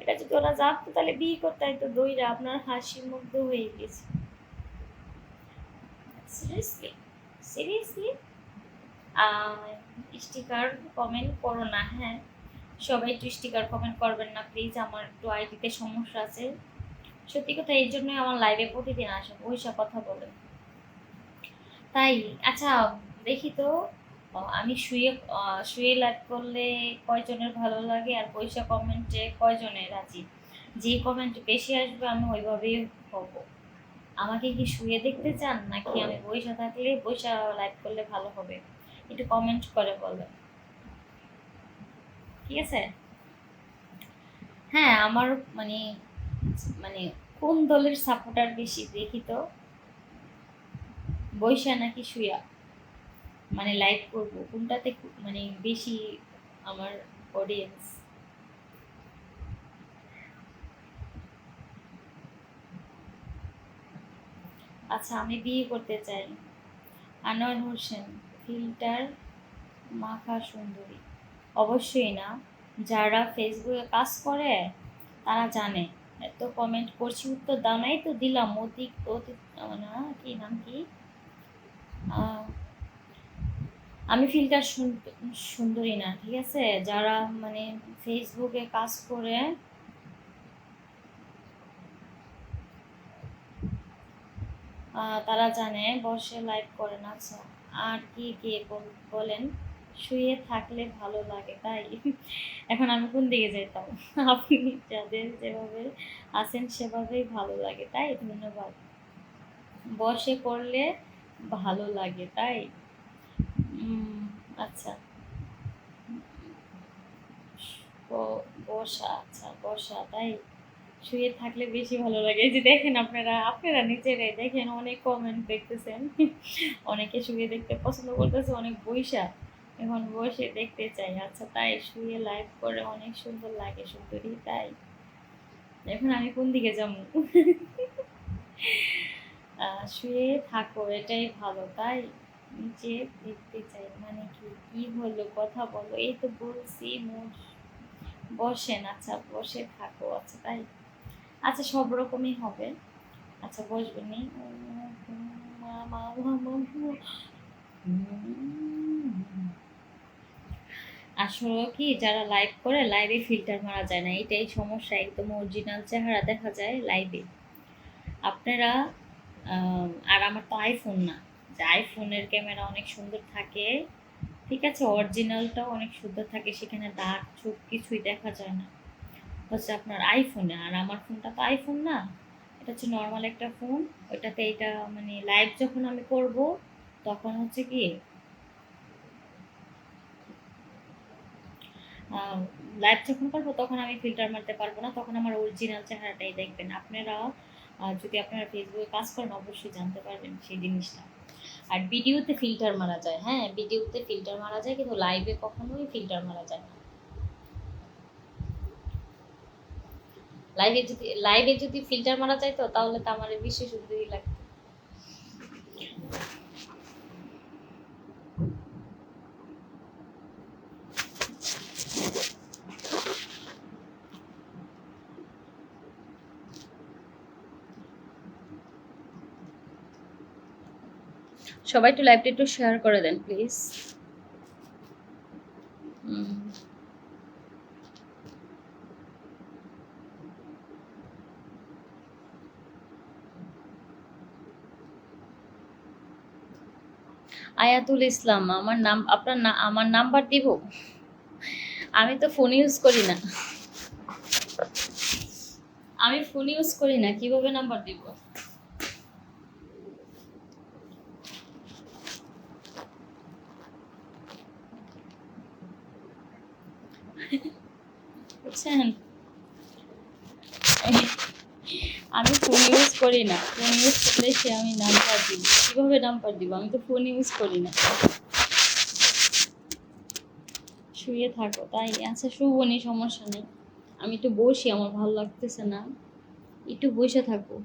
এটা যদি ওরা জানতো তাহলে বিয়ে করতে হয়তো দইরা আপনার হাসির মুগ্ধ হয়ে গেছে। Seriously, seriously. স্টিকার কমেন্ট করো না, হ্যাঁ সবাই একটু স্টিকার কমেন্ট করবেন না প্লিজ, আমার একটু আইডিতে সমস্যা আছে। সত্যি কথা, এই জন্যই আমার লাইভে প্রতিদিন আসে, ওইসব কথা বলেন তাই। আচ্ছা, দেখি তো, আমি শুয়ে শুয়ে লাইভ করলে কয়জনের ভালো লাগে, আর পয়সা কমেন্টে কয়জনের রাজি? যে কমেন্ট বেশি আসবে আমি ওইভাবেই হব। আমাকে কি শুয়ে দেখতে চান, নাকি আমি বইসা থাকলে বইসা লাইভ করলে ভালো হবে? একটু কমেন্ট করে বলবেন, ঠিক আছে? হ্যাঁ, আমার মানে, মানে কোন দলের সাপোর্টার বেশি দেখি তো, বইসা নাকি শুয়া, মানে লাইভ করব কোনটাতে মানে বেশি আমার অডিয়েন্স? আচ্ছা, আমি বিয়ে করতে চাই। আনোয়ার হোসেন, ফিল্টার মাখা সুন্দরী? অবশ্যই না। যারা ফেসবুকে কাজ করে তারা জানে। এত কমেন্ট করছি, উত্তর দাও নাই তো দিলাম। অতিক অতি, না কি নাম কি, আহ, আমি ফিল্টার সুন্দরী না, ঠিক আছে? যারা মানে ফেসবুকে কাজ করে তারা জানে, বসে লাইভ করেন। আচ্ছা, আর কি কে বলেন? শুয়ে থাকলে ভালো লাগে তাই? এখন আমি কোন দিকে যেতাম? আপনি যাদের যেভাবে আছেন সেভাবেই ভালো লাগে তাই, ধন্যবাদ। বসে করলে ভালো লাগে তাই? আচ্ছা, বসা, আচ্ছা বসা তাই? শুয়ে থাকলে বেশি ভালো লাগে। এই যে দেখেন, আপনারা আপনারা নিজেরাই দেখেন, অনেক কমেন্ট দেখতেছেন। অনেকে শুয়ে দেখতে পছন্দ করতেছে, অনেক বইসা এখন বসে দেখতে চাই। আচ্ছা তাই, শুয়ে লাইভ করে অনেক সুন্দর লাগে সুন্দরী তাই? এখন আমি কোন দিকে যাবো? শুয়ে থাকো এটাই ভালো তাই? নিচে দেখতে চাই মানে কি? কি হলো, কথা বলো। এই তো বলছি মোর বসেন। আচ্ছা, বসে থাকো, আচ্ছা তাই? আচ্ছা, সব রকমই হবে। আচ্ছা, বসবেন নি? আসলে কি, যারা লাইভ করে লাইভে ফিল্টার মারা যায় না, এটাই সমস্যা। একদম অরিজিনাল চেহারা দেখা যায় লাইভে। আপনারা আর আমার তো আইফোন না, যে আইফোনের ক্যামেরা অনেক সুন্দর থাকে, ঠিক আছে, অরিজিনালটাও অনেক সুন্দর থাকে, সেখানে দাগ চোখ কিছুই দেখা যায় না। হচ্ছে আপনার আইফোনে, আর আমার ফোনটা তো আইফোন না, এটা হচ্ছে নর্মাল একটা ফোন। ওইটাতে এটা মানে লাইভ যখন আমি করব তখন হচ্ছে কি, লাইভ যখন করবো তখন আমি ফিল্টার মারতে পারবো না, তখন আমার অরিজিনাল চেহারাটাই দেখবেন আপনারা। যদি আপনারা ফেসবুকে কাজ করেন অবশ্যই জানতে পারবেন সেই জিনিসটা। আর ভিডিওতে ফিল্টার মারা যায়, হ্যাঁ ভিডিওতে ফিল্টার মারা যায়, কিন্তু লাইভে কখনোই ফিল্টার মারা যায় না। লাইভে যদি ফিল্টার মারা যায় তো তাহলে তো আমার বিশ্ব সুন্দরী লাগতো। সবাই একটু লাইভটা একটু শেয়ার করে দেন প্লিজ। আয়াতুল ইসলাম, আমার নাম আপনার না, আমার নাম্বার দিব? আমি তো ফোন ইউজ করি না, আমি ফোন ইউজ করি না, কিভাবে নাম্বার দিব? বুঝছেন, আমি ফোন ইউজ করি না, ফোন ইউজ করলে সে আমি নাম্বার দিব, কিভাবে নাম্বার দিব? আমি তো ফোন ইউজ করি না। শুয়ে থাকো তাই? আচ্ছা শুবনি, সমস্যা নেই, আমি একটু বসি, আমার ভালো লাগতেছে না, একটু বসে থাকো।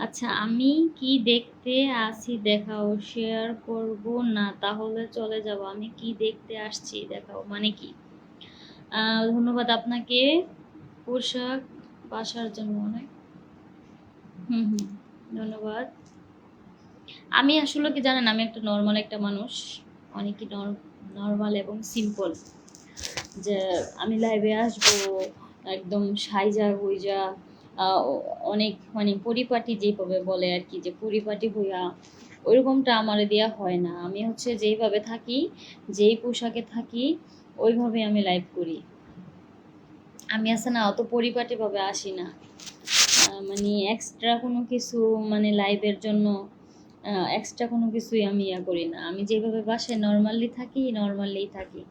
আচ্ছা আমি কি দেখতে আসি দেখাও, শেয়ার করব না তাহলে চলে যাব, আমি কি দেখতে আসছি দেখাও মানে কি? ধন্যবাদ আপনাকে পোশাক বাসার জন্য অনেক। হুম, ধন্যবাদ। আমি আসলে কি জানেন, আমি একটা নর্মাল একটা মানুষ, অনেকই নর্মাল এবং সিম্পল, যে আমি লাইভে আসবো একদম সাইজা গুইজা, আহ, অনেক মানে পরিপাটি যেভাবে বলে আর কি, যে পরিপাটি হইয়া ওইরকমটা আমার দেওয়া হয় না। আমি হচ্ছে যেইভাবে থাকি, যেই পোশাকে থাকি, ওইভাবে আমি লাইভ করি। আমি আছে না অত পরিপাটিভাবে আসি না, মানে এক্সট্রা কোনো কিছু, মানে লাইভের জন্য এক্সট্রা কোনো কিছুই আমি ইয়া করি না। আমি যেভাবে বাসায় নর্মালি থাকি, নর্মালি থাকি।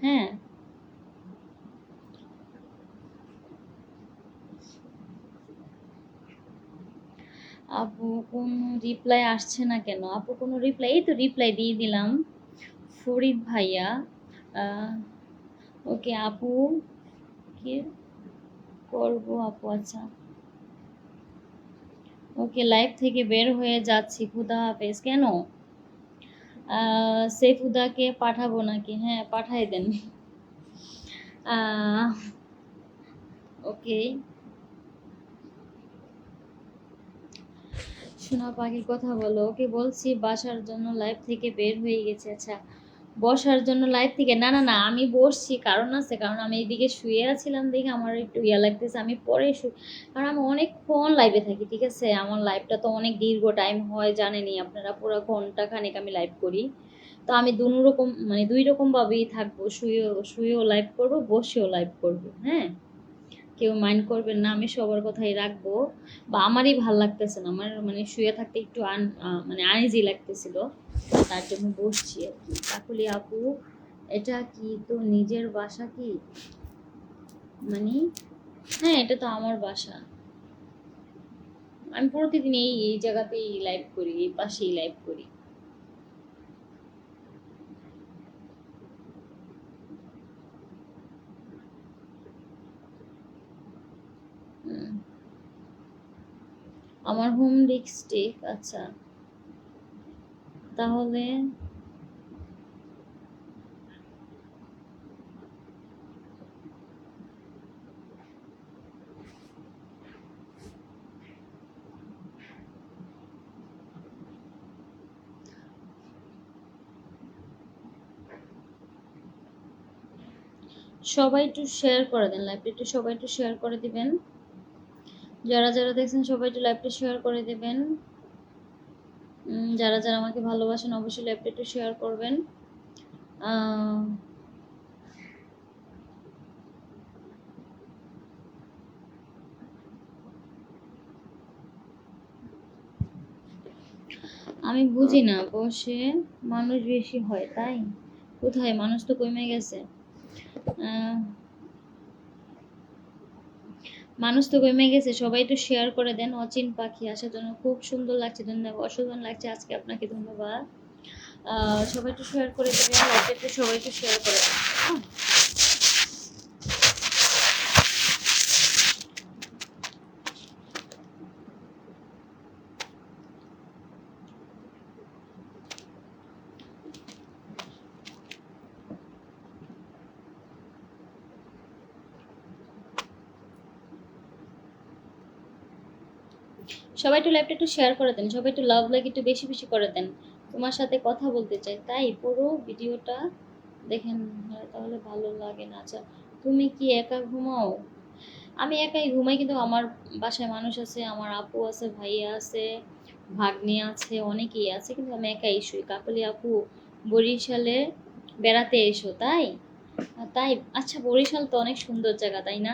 হ্যাঁ, আপু কোনো রিপ্লাই আসছে না কেন? আপু কোনো রিপ্লাই, এই তো রিপ্লাই দিয়ে দিলাম। ফরিদ ভাইয়া, ওকে আপু, কি করবো আপু? আচ্ছা ওকে, লাইভ থেকে বের হয়ে যাচ্ছি, খুদা হাফেজ। কেন? সেফুদাকে পাঠাবো নাকি? হ্যাঁ পাঠাই দেন। ওকে, শোনা পাখি কথা বলো। ওকে বলছি বাসার জন্য লাইভ থেকে বের হয়ে গেছে। আচ্ছা বসার জন্য লাইভ থেকে, না না না, আমি বসছি, কারণ আছে, কারণ আমি এইদিকে শুয়ে আছিলাম দেখে আমার একটু ইয়া লাগতেছে, আমি পরে কারণ আমি অনেকক্ষণ লাইভে থাকি, ঠিক আছে, আমার লাইভটা তো অনেক দীর্ঘ টাইম হয়, জানেনই আপনারা, পুরো ঘন্টা খানেক আমি লাইভ করি। তো আমি রকম মানে দুই রকম ভাবেই থাকবো, শুয়েও লাইভ করব, বসেও লাইভ করব। হ্যাঁ, কেউ মাইন্ড করবেন না, আমি সবার কথাই রাখবো। বা আমারই ভাল লাগতেছে না, আমার মানে শুয়ে থাকতে একটু মানে আনইজি লাগতেছিল, তার জন্য বসছি আর কি। কাকুলি আপু, এটা কি তো নিজের বাসা কি? মানে হ্যাঁ, এটা তো আমার বাসা, আমি প্রতিদিন এই এই জায়গাতেই লাইভ করি, এই পাশেই লাইভ করি। আমার হোম ডিস্ট্রিক্ট, আচ্ছা তাহলে সবাই একটু শেয়ার করে দেন লাইভটা, একটু সবাই একটু শেয়ার করে দিবেন, যারা যারা দেখছেন সবাই একটু লাইভটা শেয়ার করে দিবেন। যারা যারা আমাকে ভালোবাসেন অবশ্যই লাইভটা একটু শেয়ার করবেন। আমি বুঝি না, বসে মানুষ বেশি হয় তাই? কোথায় মানুষ তো কমে গেছে, মানুষ তো কমে গেছে। সবাই একটু শেয়ার করে দেন। অচিন পাখি আসার জন্য খুব সুন্দর লাগছে, ধন্যবাদ, অসাধারণ লাগছে আজকে, আপনাকে ধন্যবাদ। সবাই একটু শেয়ার করে দেবেন, লাইভটা সবাই একটু শেয়ার করে দেবেন। সবাই একটু লাইভটা একটু শেয়ার করে দেন, সবাই একটু লাভ লাইক একটু বেশি বেশি করে দেন। তোমার সাথে কথা বলতে চাই, তাই পুরো ভিডিওটা দেখেন, তাহলে ভালো লাগে না। আচ্ছা, তুমি কি একা ঘুমাও? আমি একাই ঘুমাই, কিন্তু আমার বাসায় মানুষ আছে, আমার আপু আছে, ভাইয়া আছে, ভাগ্নি আছে, অনেকেই আছে, কিন্তু আমি একাই শুই। কাকলি আপু, বরিশালে বেড়াতে এসো, তাই? তাই? আচ্ছা, বরিশাল তো অনেক সুন্দর জায়গা, তাই না?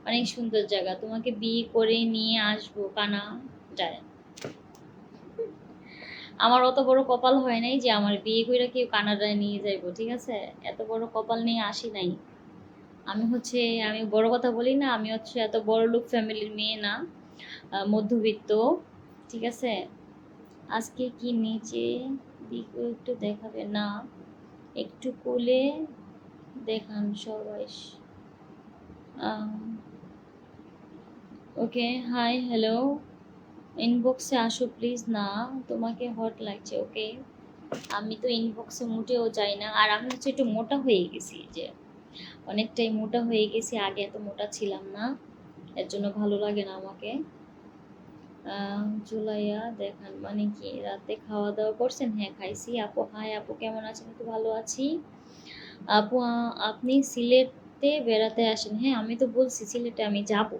অনেক সুন্দর জায়গা, তোমাকে বিয়ে করে নিয়ে আসবো কানা যায়। আমার অত বড় কপাল হয় নাই যে আমার বিয়ে কইরা কেউ কানাডায় নিয়ে যাইবো, ঠিক আছে? এত বড় কপাল নিয়ে আসি নাই। আমি হচ্ছে, আমি বড় কথা বলি না, আমি হচ্ছে এত বড় লোক ফ্যামিলির মেয়ে না, মধ্যবিত্ত, ঠিক আছে? আজকে কি নিচে দিকে একটু দেখাবে না? একটু কোলে দেখান সবাই। ওকে, হাই, হ্যালো, ইনবক্সে আসো প্লিজ। না, তোমাকে হট লাগছে, ওকে? আমি তো ইনবক্সে মোটেও যাই না, আর আমি হচ্ছে একটু মোটা হয়ে গেছি, যে অনেকটাই মোটা হয়ে গেছি, আগে এত মোটা ছিলাম না, এর জন্য ভালো লাগে না আমাকে। জুলাইয়া দেখান মানে কি? রাতে খাওয়া দাওয়া করছেন? হ্যাঁ, খাইছি। আপু হাই, আপু কেমন আছেন? একটু ভালো আছি। আপু আপনি সিলেটে বেড়াতে আসেন? হ্যাঁ, আমি তো বলছি সিলেটে আমি যাব।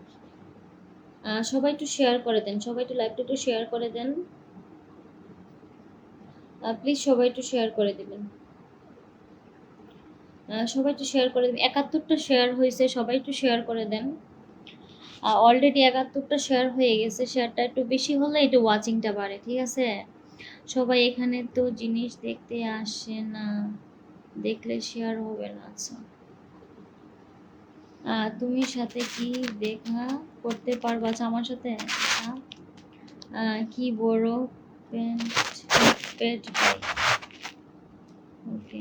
সবাই একটু শেয়ার করে দেন, সবাই একটু লাইভটা একটু শেয়ার করে দেন, প্লিজ সবাই একটু শেয়ার করে দিবেন। সবাই একটু শেয়ার করে দেবেন, 71টা শেয়ার হয়েছে, সবাই একটু শেয়ার করে দেন। অলরেডি 71টা শেয়ার হয়ে গেছে, শেয়ারটা একটু বেশি হলে একটু ওয়াচিংটা বাড়ে, ঠিক আছে? সবাই এখানে তো জিনিস দেখতে আসে না, দেখলে শেয়ার হবে না। আচ্ছা, তুমি সাথে কি দেখা করতে পারবা? আচ্ছা, আমার সাথে? কি বড় প্যান্ট, পেট ভাই, ওকে।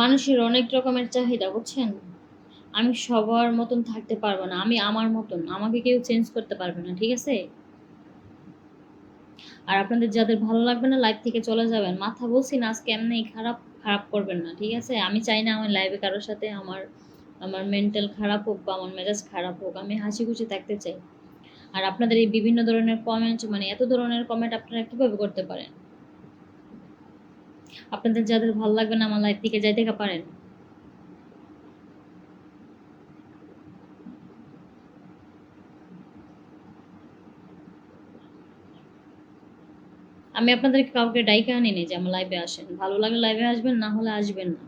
মানুষের অনেক রকমের চাহিদা, বুঝছেন? আমি সবার মতন থাকতে পারবো না, আমি আমার মতন, আমাকে কেউ চেঞ্জ করতে পারবে না, ঠিক আছে? আর আপনাদের যাদের ভালো লাগবে না লাইভ থেকে চলে যাবেন, মাথা বলছি না আজকে এমনি খারাপ, খারাপ করবেন না, ঠিক আছে? আমি চাই না আমার লাইভে কারোর সাথে আমার আমার মেন্টাল খারাপ হোক বা আমার মেজাজ খারাপ হোক, আমি হাসি খুশি থাকতে চাই। আর আপনাদের এই বিভিন্ন ধরনের কমেন্ট, মানে এত ধরনের কমেন্ট আপনারা কিভাবে করতে পারেন? আপনাদের যাদের ভালো লাগবে না আমার লাইভ থেকে যাই দেখা পারেন। আমি আপনাদেরকে কাউকে ডাইকা আনি নি যে আমার লাইভে আসেন, ভালো লাগলে লাইভে আসবেন, না হলে আসবেন না।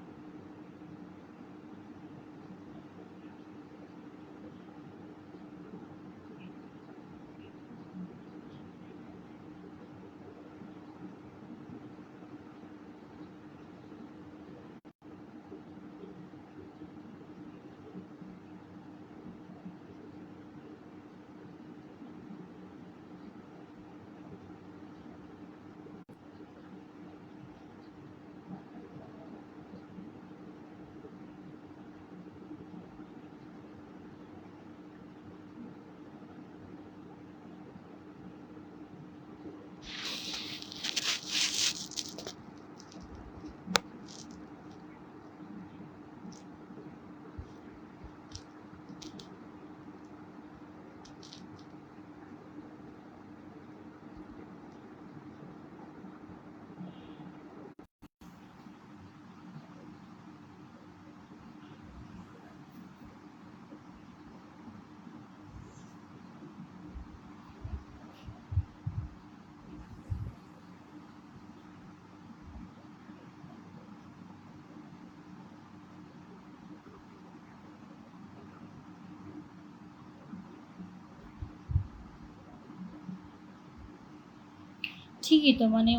ঠিকই তো, মানে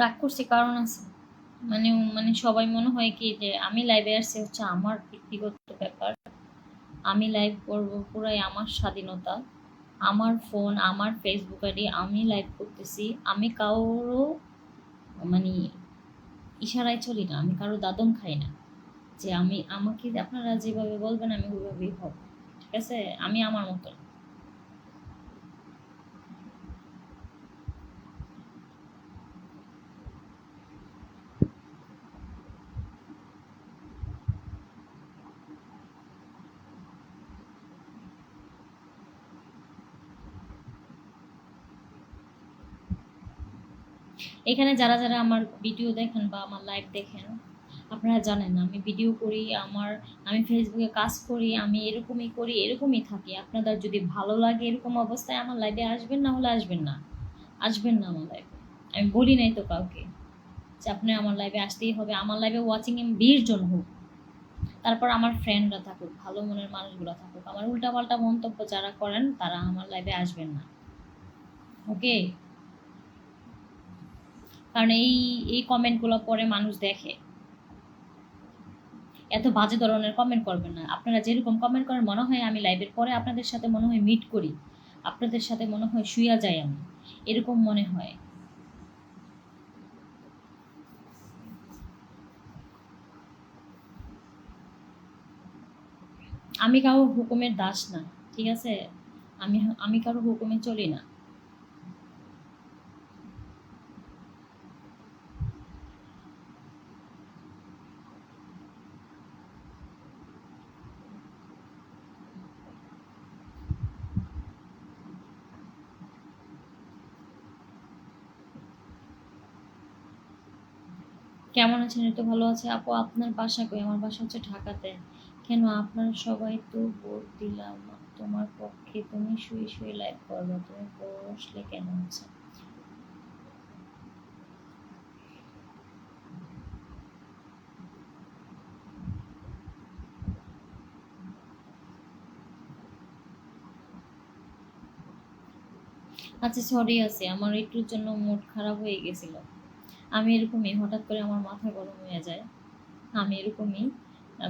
রাগ করছি কারণ আছে। মানে মানে সবাই মনে হয় কি যে আমি লাইভে আসছি হচ্ছে আমার ব্যক্তিগত ব্যাপার, আমি লাইভ করব, পুরাই আমার স্বাধীনতা, আমার ফোন, আমার ফেসবুক আইডি, আমি লাইভ করতেছি, আমি কারো মানে ইশারায় চলি না, আমি কারো দাদন খাই না যে আমি আমাকে আপনারা যেভাবে বলবেন আমি ওইভাবেই হব। ঠিক আছে, আমি আমার মতো। এখানে যারা যারা আমার ভিডিও দেখেন বা আমার লাইভ দেখেন, আপনারা জানেন আমি ভিডিও করি, আমি ফেসবুকে কাজ করি, আমি এরকমই করি, এরকমই থাকি। আপনাদের যদি ভালো লাগে এরকম অবস্থায় আমার লাইভে আসবেন, না হলে আসবেন না, আসবেন না আমার লাইভে। আমি বলি নাই তো কাউকে যে আপনি আমার লাইভে আসতেই হবে, আমার লাইভে ওয়াচিং 20 জন হোক, তারপর আমার ফ্রেন্ডরা থাকুক, ভালো মনের মানুষগুলো থাকুক, আমার উল্টাপাল্টা মন্তব্য যারা করেন তারা আমার লাইভে আসবেন না। ওকে? কারণ এই এই কমেন্টগুলো পরে মানুষ দেখে। এত বাজে ধরনের কমেন্ট করবেন না। আপনারা যেরকম কমেন্ট করেন মনে হয় আমি লাইভের পরে আপনাদের সাথে মনে হয় মিট করি, আপনাদের সাথে মনে হয় শুইয়া যাই আমি, এরকম মনে হয়। আমি কারো হুকুমের দাস না, ঠিক আছে? আমি আমি কারো হুকুমে চলি না। কেমন আছেন? এই তো ভালো আছে। আপু আপনার বাসা কই? আমার বাসা হচ্ছে ঢাকাতে। কেন আপনারা সবাই তো ভোট দিলাম, তোমার পক্ষে তুমি শুয়ে শুয়ে লাইভ করবে, তুমি বসলে কেন হচ্ছে? আচ্ছা সরি আছে, আমার একটুর জন্য মুড খারাপ হয়ে গেছিল। আমি এরকমই, হঠাৎ করে আমার মাথা গরম হয়ে যায়, আমি এরকমই,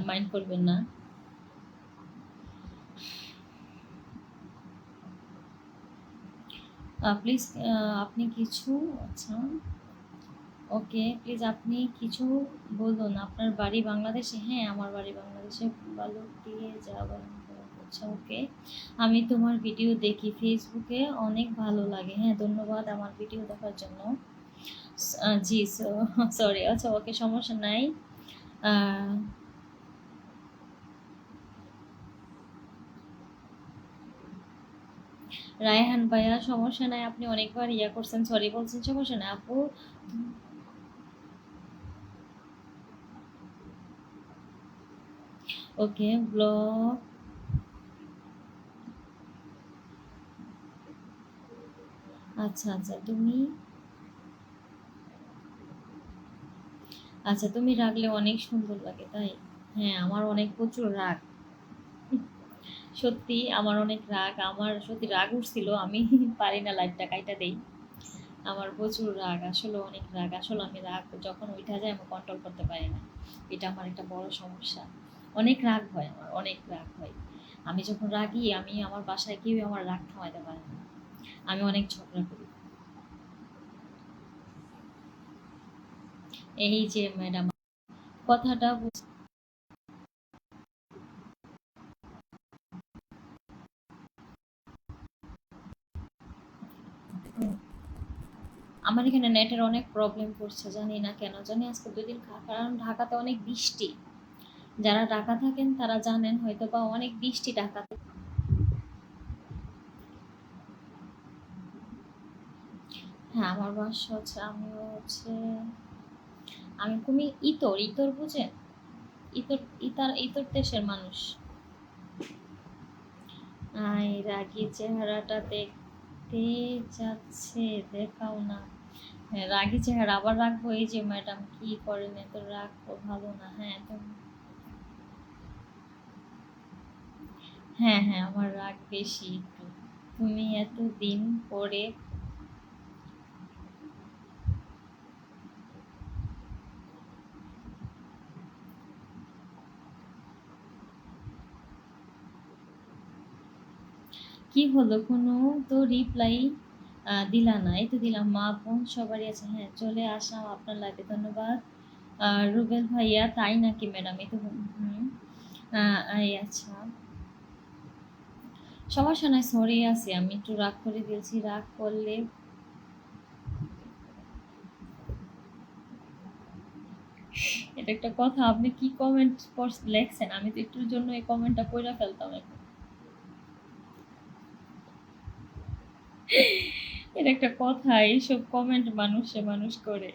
মাইন্ড করবেন না। প্লিজ আপনি কিছু, আচ্ছা ওকে, প্লিজ আপনি কিছু বলুন। আপনার বাড়ি বাংলাদেশে? হ্যাঁ আমার বাড়ি বাংলাদেশে, বালক দিয়ে যাবেন। আচ্ছা ওকে, আমি তোমার ভিডিও দেখি ফেসবুকে, অনেক ভালো লাগে। হ্যাঁ ধন্যবাদ আমার ভিডিও দেখার জন্য। জি সরি, আচ্ছা ওকে সমস্যা নাই। আহ, রায়হান ভাইয়া সমস্যা নাই, আপনি অনেকবার ইয়া করছেন, সরি বলছেন, সমস্যা নাই আপু। ওকে ব্লগ, আচ্ছা আচ্ছা তুমি, আচ্ছা তুমি রাগলে অনেক সুন্দর লাগে তাই? হ্যাঁ আমার অনেক প্রচুর রাগ, সত্যি আমার অনেক রাগ, আমার সত্যি রাগ উঠছিল, আমি পারি না লাইফটা কাইটা দেই। আমার প্রচুর রাগ, আসলে অনেক রাগ, আসলে আমি রাগ যখন উঠা যায় আমি কন্ট্রোল করতে পারি না, এটা আমার একটা বড় সমস্যা। অনেক রাগ হয়, আমার অনেক রাগ হয়। আমি যখন রাগি, আমি আমার বাসায় কেউ আমার রাগ থামাইতে পারে না, আমি অনেক ঝগড়া করি। এই যে ম্যাডাম কথাটা আমার এখানে নেটের অনেক প্রবলেম করছে, জানি না কেন জানি, আজকে 2 দিন কারণ ঢাকাতে অনেক বৃষ্টি, যারা ঢাকা থাকেন তারা জানেন হয়তো, বা অনেক বৃষ্টি ঢাকাতে। হ্যাঁ আমার বাসা হচ্ছে, আমিও হচ্ছে, তুমি ইতর, ইতর বুঝেন? ইতর, ইতর দেশের মানুষ। রাগী চেহারাটা দেখতে যাচ্ছে, দেখাও না। হ্যাঁ রাগী চেহারা আবার রাখবো? এই যে ম্যাডাম কি করেন, এত রাগ ভালো না। হ্যাঁ তো হ্যাঁ হ্যাঁ, আমার রাগ বেশি একটু। তুমি এত দিন পরে কি হলো, কোনো তো রিপ্লাই দিলা না। এই তো দিলাম, মা বোন সবারই আছে। হ্যাঁ, চলে আসলাম আপনার লাইভে, ধন্যবাদ। রুবেল ভাইয়া, তাই নাকি ম্যাডাম? এই তো হুম। এই আচ্ছা, সমস্যা নাই, সরি আছে, আমি একটু রাগ করে দিয়েছি। রাগ করলে এটা একটা কথা? আপনি কি কমেন্ট লেখছেন? আমি তো একটুর জন্য এই কমেন্টটা পড়ে ফেলতাম এখন। এটা একটা কথা? এইসব কমেন্ট মানুষ করে,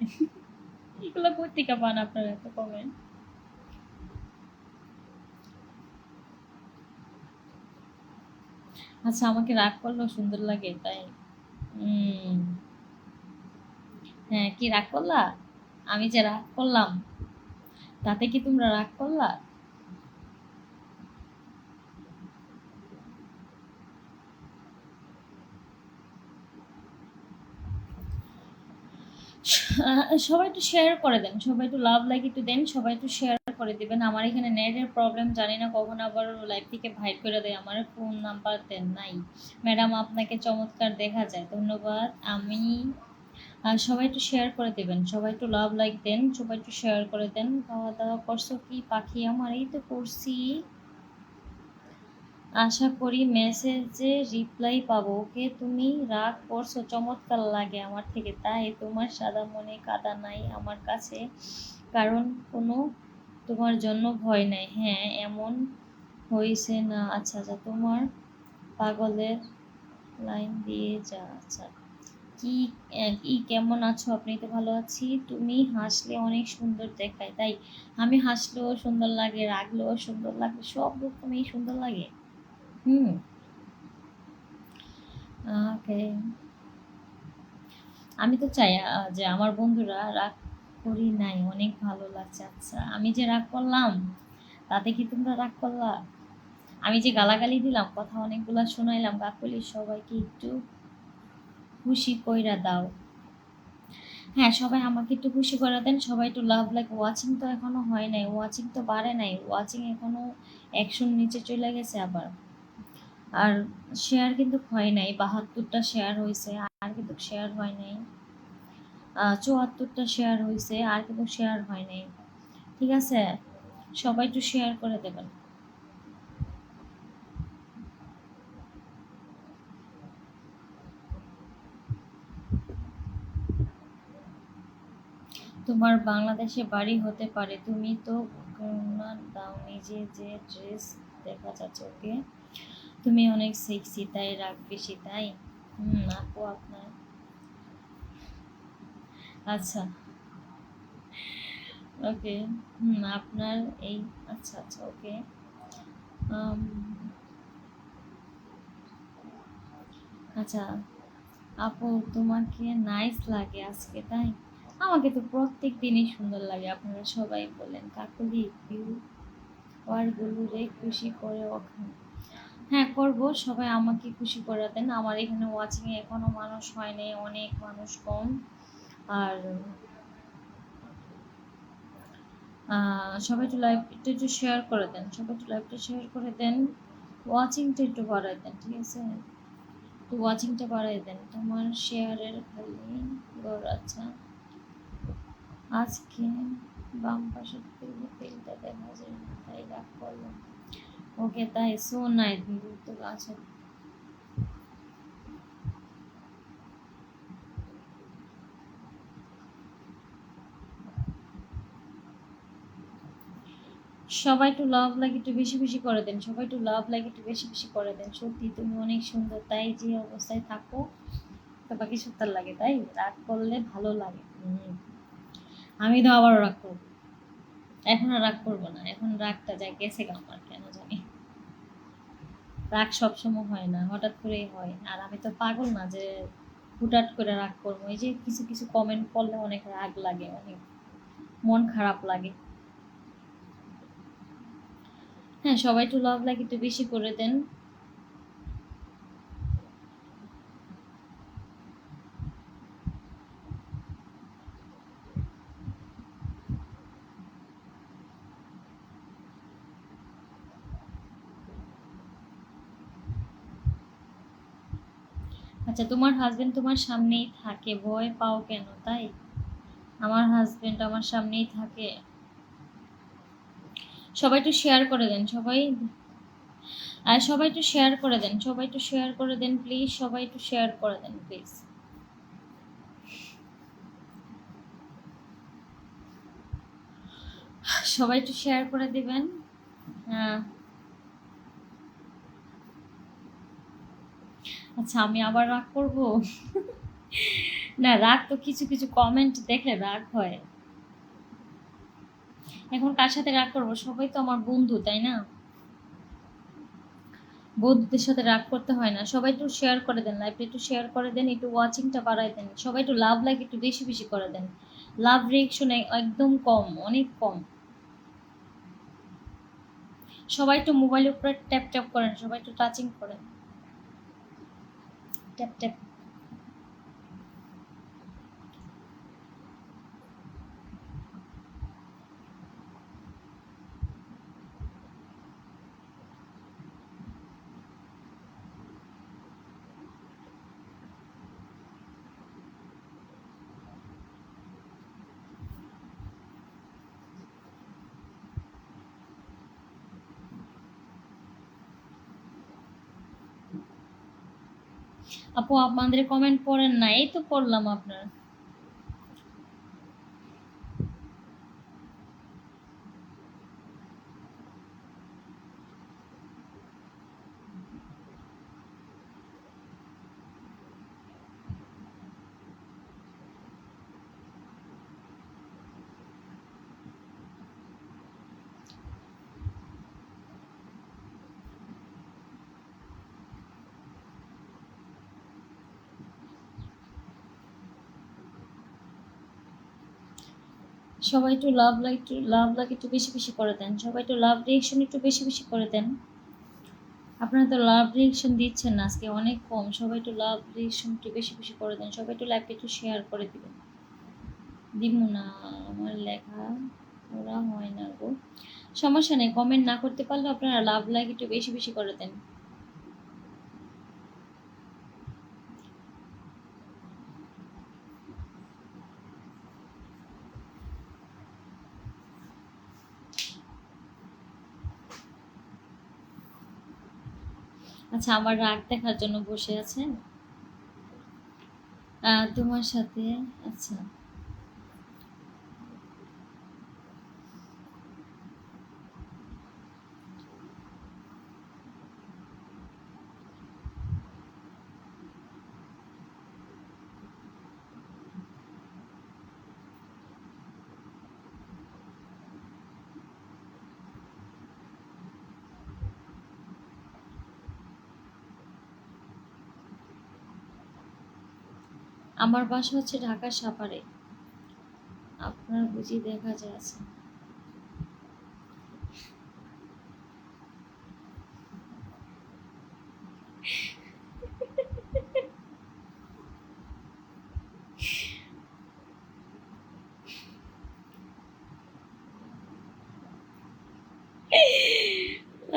এগুলো পত্রিকা পান আপনারা এত কমেন্ট? আচ্ছা, আমাকে রাগ করলেও সুন্দর লাগে তাই? উম হ্যাঁ, কি রাগ করলা? আমি যে রাগ করলাম, তাতে কি তোমরা রাগ করলা? সবাই একটু শেয়ার করে দেন, সবাই একটু লাভ লাইক একটু দেন, সবাই একটু শেয়ার করে দিবেন। আমার এখানে নেটের প্রবলেম, জানি না কখন আবার লাইভ থেকে ভাইট করে দেয়। আমার ফোন নাম্বার দেন নাই। ম্যাডাম, আপনাকে চমৎকার দেখা যায়, ধন্যবাদ। আমি সবাই একটু শেয়ার করে দেবেন, সবাই একটু লাভ লাইক দেন, সবাই একটু শেয়ার করে দেন। খাওয়া দাওয়া করছো কি পাখি আমার? এই তো করছি। আশা করি মেসেজে রিপ্লাই পাবো। ওকে, তুমি রাগ করছো, চমৎকার লাগে আমার থেকে, তাই তোমার সাদা মনে কাদা নাই আমার কাছে, কারণ কোনো তোমার জন্য ভয় নাই। হ্যাঁ, এমন হইছে না। আচ্ছা আচ্ছা, তোমার পাগলের লাইন দিয়ে যা। আচ্ছা, কি কেমন আছো আপনি? তো ভালো আছি। তুমি হাসলে অনেক সুন্দর দেখায়, তাই? আমি হাসলেও সুন্দর লাগে, রাগলেও সুন্দর লাগে, সব রকমই সুন্দর লাগে। হুম। ওকে, আমি তো চাই যে আমার বন্ধুরা রাগ করি নাই, অনেক ভালো লাগছে। আচ্ছা, আমি যে রাগ করলাম, তাতে কি তোমরা রাগ করলা? আমি যে গালাগালি দিলাম, কথা অনেকগুলা শোনাইলাম, কাকলি, সবাইকে একটু খুশি কইরা দাও। হ্যাঁ, সবাই আমাকে একটু খুশি করে দেন, সবাই একটু লাভ লাইক। ওয়াচিং তো এখনো হয় নাই, ওয়াচিং তো বাড়ে নাই, ওয়াচিং এখনো 100-র নিচে চলে গেছে আবার। আর শেয়ার কিন্তু হয় নাই, 72টা শেয়ার হয়েছে, আর কিন্তু শেয়ার হয় নাই। 74টা শেয়ার হয়েছে, আর কিন্তু শেয়ার হয় নাই। ঠিক আছে, সবাই একটু শেয়ার করে দেবেন। তোমার বাংলাদেশে বাড়ি হতে পারে, তুমি তো ঘুমনা দাও নিজে, যে ড্রেস দেখা যাচ্ছে। ওকে, তুমি অনেক সেক্সি, তাই রাগ বেশি, তাই? আপু আপনার, আচ্ছা, ওকে, আপনার এই, আচ্ছা আচ্ছা, ওকে। আচ্ছা আপু, তোমাকে নাইস লাগে আজকে, তাই? আমাকে তো প্রত্যেক দিনই সুন্দর লাগে, আপনারা সবাই বলেন। কাকুলি ভিউ ওয়ারগুলো রে খুশি করে ওখানে। হ্যাঁ, করব, সবাই আমাকে খুশি করে দেন। আমার এখানে ওয়াচিং এ এখনো মানুষ হয়নি, অনেক মানুষ কম। আর সবাই একটু লাইভটা একটু শেয়ার করে দেন, সবাই একটু লাইভটা শেয়ার করে দেন। ওয়াচিংটা একটু বাড়ায় দেন, ঠিক আছে? একটু ওয়াচিংটা বাড়ায় দেন। তোমার শেয়ারের খালি গড়। আচ্ছা, আজকে বাম পাশের তিলটা দেখা যায় না, তাই রাগ করলাম। ওকে, তাই সো নাই তো আছে। সবাই একটু লাভ লাইক একটু বেশি বেশি করে দেন, সবাই একটু লাভ লাইক একটু বেশি বেশি করে দেন। সত্যি তুমি অনেক সুন্দর, তাই যে অবস্থায় থাকো তোমাকে সুন্দর লাগে, তাই রাগ করলে ভালো লাগে। আমি তো আবারও রাগ করবো। এখন আর রাগ করবো না, এখন রাগটা যাই গেছে গা আমার, কেন জানি। রাগ সবসময় হয় না, হঠাৎ করেই হয়। আর আমি তো পাগল না যে হুটহাট করে রাগ করবো। এই যে কিছু কিছু কমেন্ট করলে অনেক রাগ লাগে, অনেক মন খারাপ লাগে। হ্যাঁ, সবাই একটু লাভ লাইক একটু বেশি করে দেন। আচ্ছা, তোমার হাজবেন্ড তোমার সামনেই থাকে, ভয় পাও কেন? তাই আমার হাজবেন্ড আমার সামনেই থাকে। সবাই একটু শেয়ার করে দেন, সবাই। আর সবাই একটু শেয়ার করে দেন, সবাই একটু শেয়ার করে দেন প্লিজ, সবাই একটু শেয়ার করে দেন প্লিজ। সবাই একটু শেয়ার করে দিবেন। হ্যাঁ। আচ্ছা, আমি আবার রাগ করব? না, রাগ তো কিছু কিছু কমেন্ট দেখলে রাগ হয়। এখন কার সাথে রাগ করবো? সবাই তো আমার বন্ধু, তাই না? বন্ধুদের সাথে রাগ করতে হয় না। সবাই একটু শেয়ার করে দেন, লাইভটা একটু শেয়ার করে দেন, একটু ওয়াচিংটা বাড়াই দেন, সবাই একটু লাভ লাইক একটু বেশি বেশি করে দেন। লাভ রিয়েকশন একদম কম, অনেক কম। সবাই একটু মোবাইলের উপরে ট্যাপ ট্যাপ করেন, সবাই একটু টাচিং করেন, ট্যাপ ট্যাপ। আপু, আপনাদের কমেন্ট পড়েন না? এই তো পড়লাম আপনার। সবাই একটু লাভ লাইক একটু বেশি বেশি করে দেন, সবাই একটু লাভ রিয়েকশন একটু বেশি বেশি করে দেন। আপনারা তো লাভ রিয়েকশন দিচ্ছেন না, আজকে অনেক কম। সবাই একটু লাভ রিয়েকশন একটু বেশি বেশি করে দেন, সবাই একটু লাইভটা একটু শেয়ার করে দিবেন। দিব না, আমার লেখা ওরা হয় না গো। সমস্যা নেই, কমেন্ট না করতে পারলে আপনারা লাভ লাইক একটু বেশি বেশি করে দেন। আচ্ছা, আমার রাগ দেখার জন্য বসে আছেন? তোমার সাথে। আচ্ছা, আমার বাসা হচ্ছে ঢাকার সাভারে। আপনার বুঝি দেখা যাচ্ছে?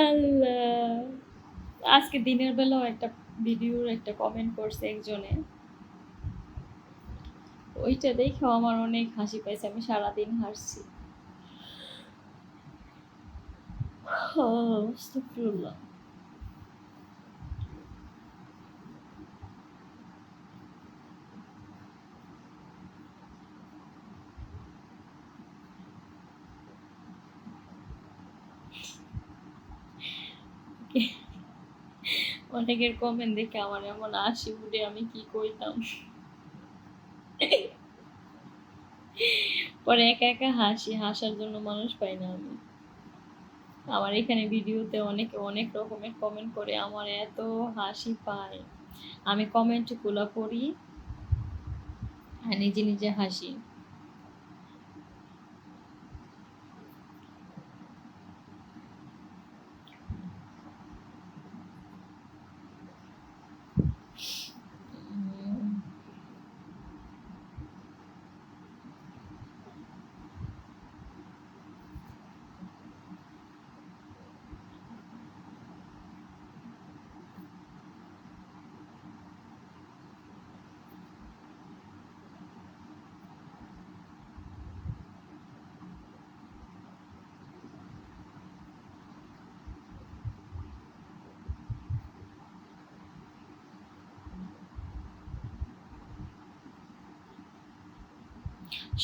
আল্লাহ, আজকে দিনের বেলাও একটা ভিডিওর একটা কমেন্ট করছে একজনে, ওইটা দেখেও আমার অনেক হাসি পাইছে, আমি সারাদিন হাসছি। আস্তাগফিরুল্লাহ। অনেকের কমেন্ট দেখে আমার এমন হাসি উঠে, আমি কি কইতাম। পরে একা একা হাসি, হাসার জন্য মানুষ পাই না আমি। আমার এখানে ভিডিওতে অনেকে অনেক রকমের কমেন্ট করে, আমার এত হাসি পায়। আমি কমেন্ট গুলো পড়ি আর নিজে নিজে হাসি।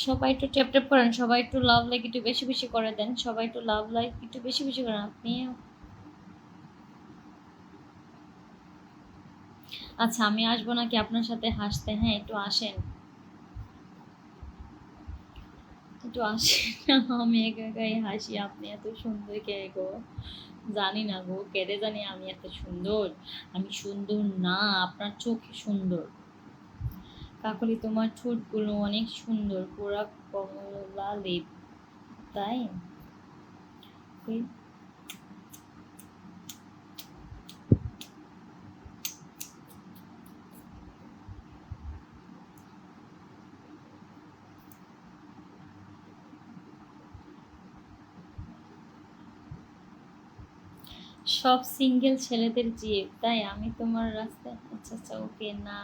সবাই একটু ট্যাপ ট্যাপ করেন, সবাই একটু লাভ লাইক একটু বেশি বেশি করে দেন, সবাই একটু লাভ লাইক একটু বেশি বেশি করেন আপনি। আচ্ছা আমি আসবো নাকি আপনার সাথে হাসতে? হ্যাঁ একটু আসেন, একটু আসেন। আমি একা একাই হাসি, আপনি এত সুন্দর কে গো? জানি না গো, কেটে জানি আমি এত সুন্দর? আমি সুন্দর না, আপনার চোখ সুন্দর। কাকলি তোমার ঠোঁটগুলো অনেক সুন্দর, পুরা কমলা লেপ, তাই? ওই সব সিঙ্গেল ছেলেদের জিদ, তাই? আমি তোমার রাস্তায়, আচ্ছা আচ্ছা ওকে না,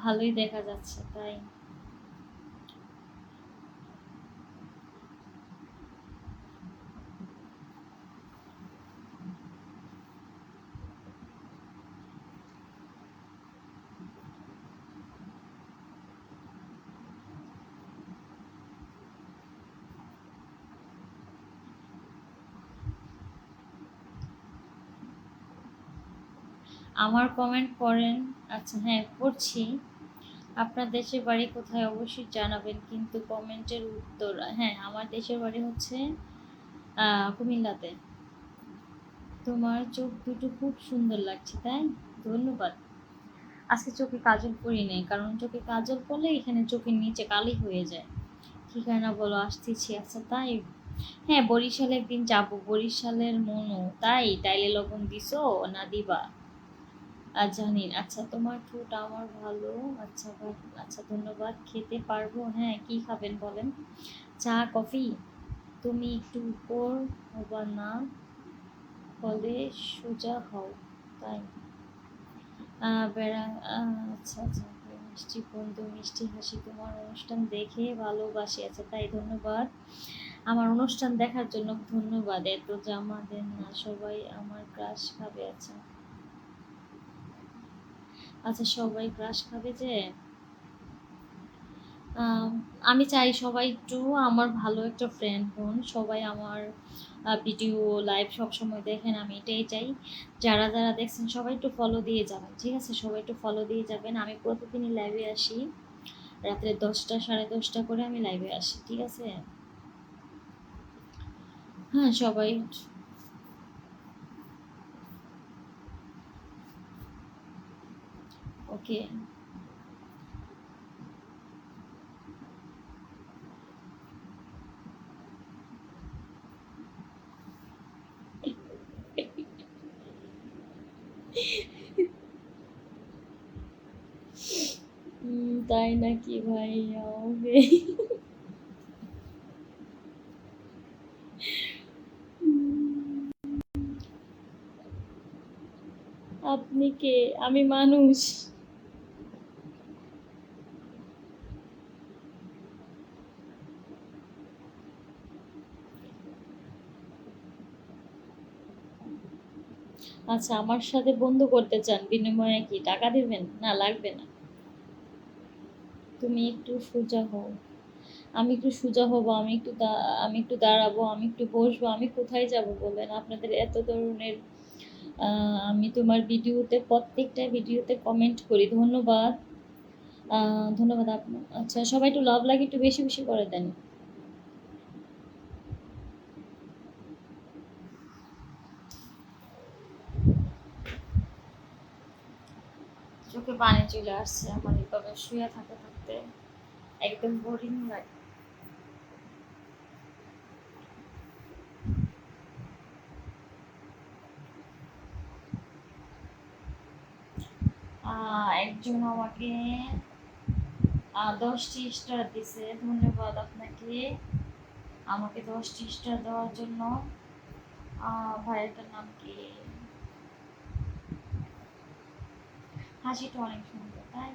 ভালোই দেখা যাচ্ছে, তাই? আমার কমেন্ট পড়েন? আচ্ছা হ্যাঁ পড়ছি। আপনার দেশের বাড়ি কোথায় অবশ্যই জানাবেন, কিন্তু কমেন্টের উত্তর, হ্যাঁ আমার দেশের বাড়ি হচ্ছে কুমিল্লাতে। তোমার চোখ দুটো খুব সুন্দর লাগছে, তাই? ধন্যবাদ। আজকে চোখে কাজল পরি নাই, কারণ চোখে কাজল পরলে এখানে চোখের নিচে কালি হয়ে যায়। ঠিকানা বলো, আসতেছি। আচ্ছা তাই? হ্যাঁ বরিশালে একদিন যাবো, বরিশালের মনু, তাই? তাইলে লবণ দিছো না দিবা? জানিন। আচ্ছা তোমার ঠোঁট আমার ভালো। আচ্ছা আচ্ছা ধন্যবাদ। খেতে পারবো, হ্যাঁ কি খাবেন বলেন? চা কফি? তুমি একটু উপর হবা না হলে সোজা হও, তাই? বেড়া আচ্ছা আচ্ছা। মিষ্টি বন্ধু, মিষ্টি হাসি, তোমার অনুষ্ঠান দেখে ভালোবাসি। আচ্ছা তাই, ধন্যবাদ। আমার অনুষ্ঠান দেখার জন্য ধন্যবাদ। এত জামা দেন না, সবাই আমার ক্রাশ খাবে। আচ্ছা আচ্ছা সবাই ক্রাশ খাবে যে। আম, আমি চাই সবাই একটু আমার ভালো একটা ফ্রেন্ড হন, সবাই আমার ভিডিও লাইভ সব সময় দেখেন, আমি এটাই চাই। যারা যারা দেখছেন সবাই একটু ফলো দিয়ে যাবেন, ঠিক আছে? সবাই একটু ফলো দিয়ে যাবেন। আমি প্রতিদিনই লাইভে আসি, রাত্রে 10টা 10:30 করে আমি লাইভে আসি, ঠিক আছে? হ্যাঁ সবাই। ওকে। তাই নাকি ভাইয়া? ওকে। আপনি কে? আমি মানুষ। আচ্ছা আমার সাথে বন্ধু করতে চান, বিনিময়ে কি টাকা দিবেন? না লাগবে না। তুমি একটু সোজা হও। আমি একটু সোজা হব, আমি একটু দাঁড়াবো, আমি একটু বসবো, আমি কোথায় যাব বলেন? আপনাদের এত ধরনের আমি তোমার ভিডিওতে, প্রত্যেকটা ভিডিওতে কমেন্ট করি, ধন্যবাদ। ধন্যবাদ আপনার। আচ্ছা সবাই একটু লাভ লাগে একটু বেশি বেশি করে দেন। চোখে পানি চলে আসছে আমার, এভাবে শুয়ে থাকতে থাকতে একদম বোরিং লাগে। একজন আমাকে 10টি স্টার দিছে, ধন্যবাদ আপনাকে আমাকে 10টি স্টার দেওয়ার জন্য। ভাইয়াটার নাম কি? হাসিটা অনেক সুন্দর, তাই?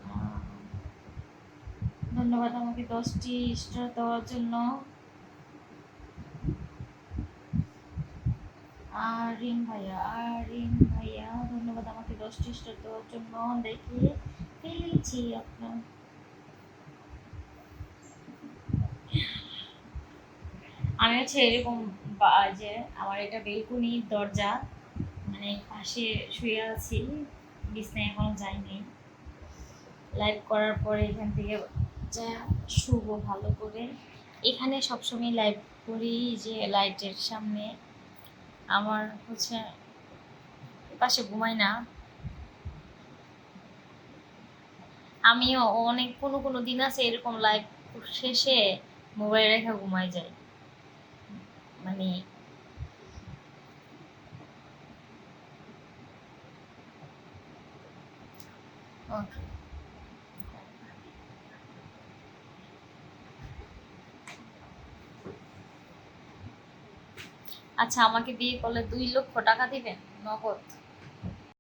আহ, ধন্যবাদ আমাকে 10টি স্টার দেওয়ার জন্য। রিন ভাইয়া ধন্যবাদ আমাকে 10টি স্টার দেওয়ার জন্য। দেখি পেয়েছি আপনার। আমি হচ্ছে এরকম যে আমার এটা বেলকুনির দরজা, মানে পাশে শুয়ে আছি, বিছনায় এখনো যাইনি। লাইভ করার পরে এখান থেকে যা শুভ ভালো করে। এখানে সবসময় লাইভ করি যে লাইটের সামনে। আমার হচ্ছে পাশে ঘুমাই না, আমিও অনেক কোনো কোনো দিন আছে এরকম লাইভ শেষে মোবাইল রেখে ঘুমাই যাই, মানে ওকে। আচ্ছা, আমাকে বিয়ে করলে 2 লক্ষ টাকা দিবেন নগদ?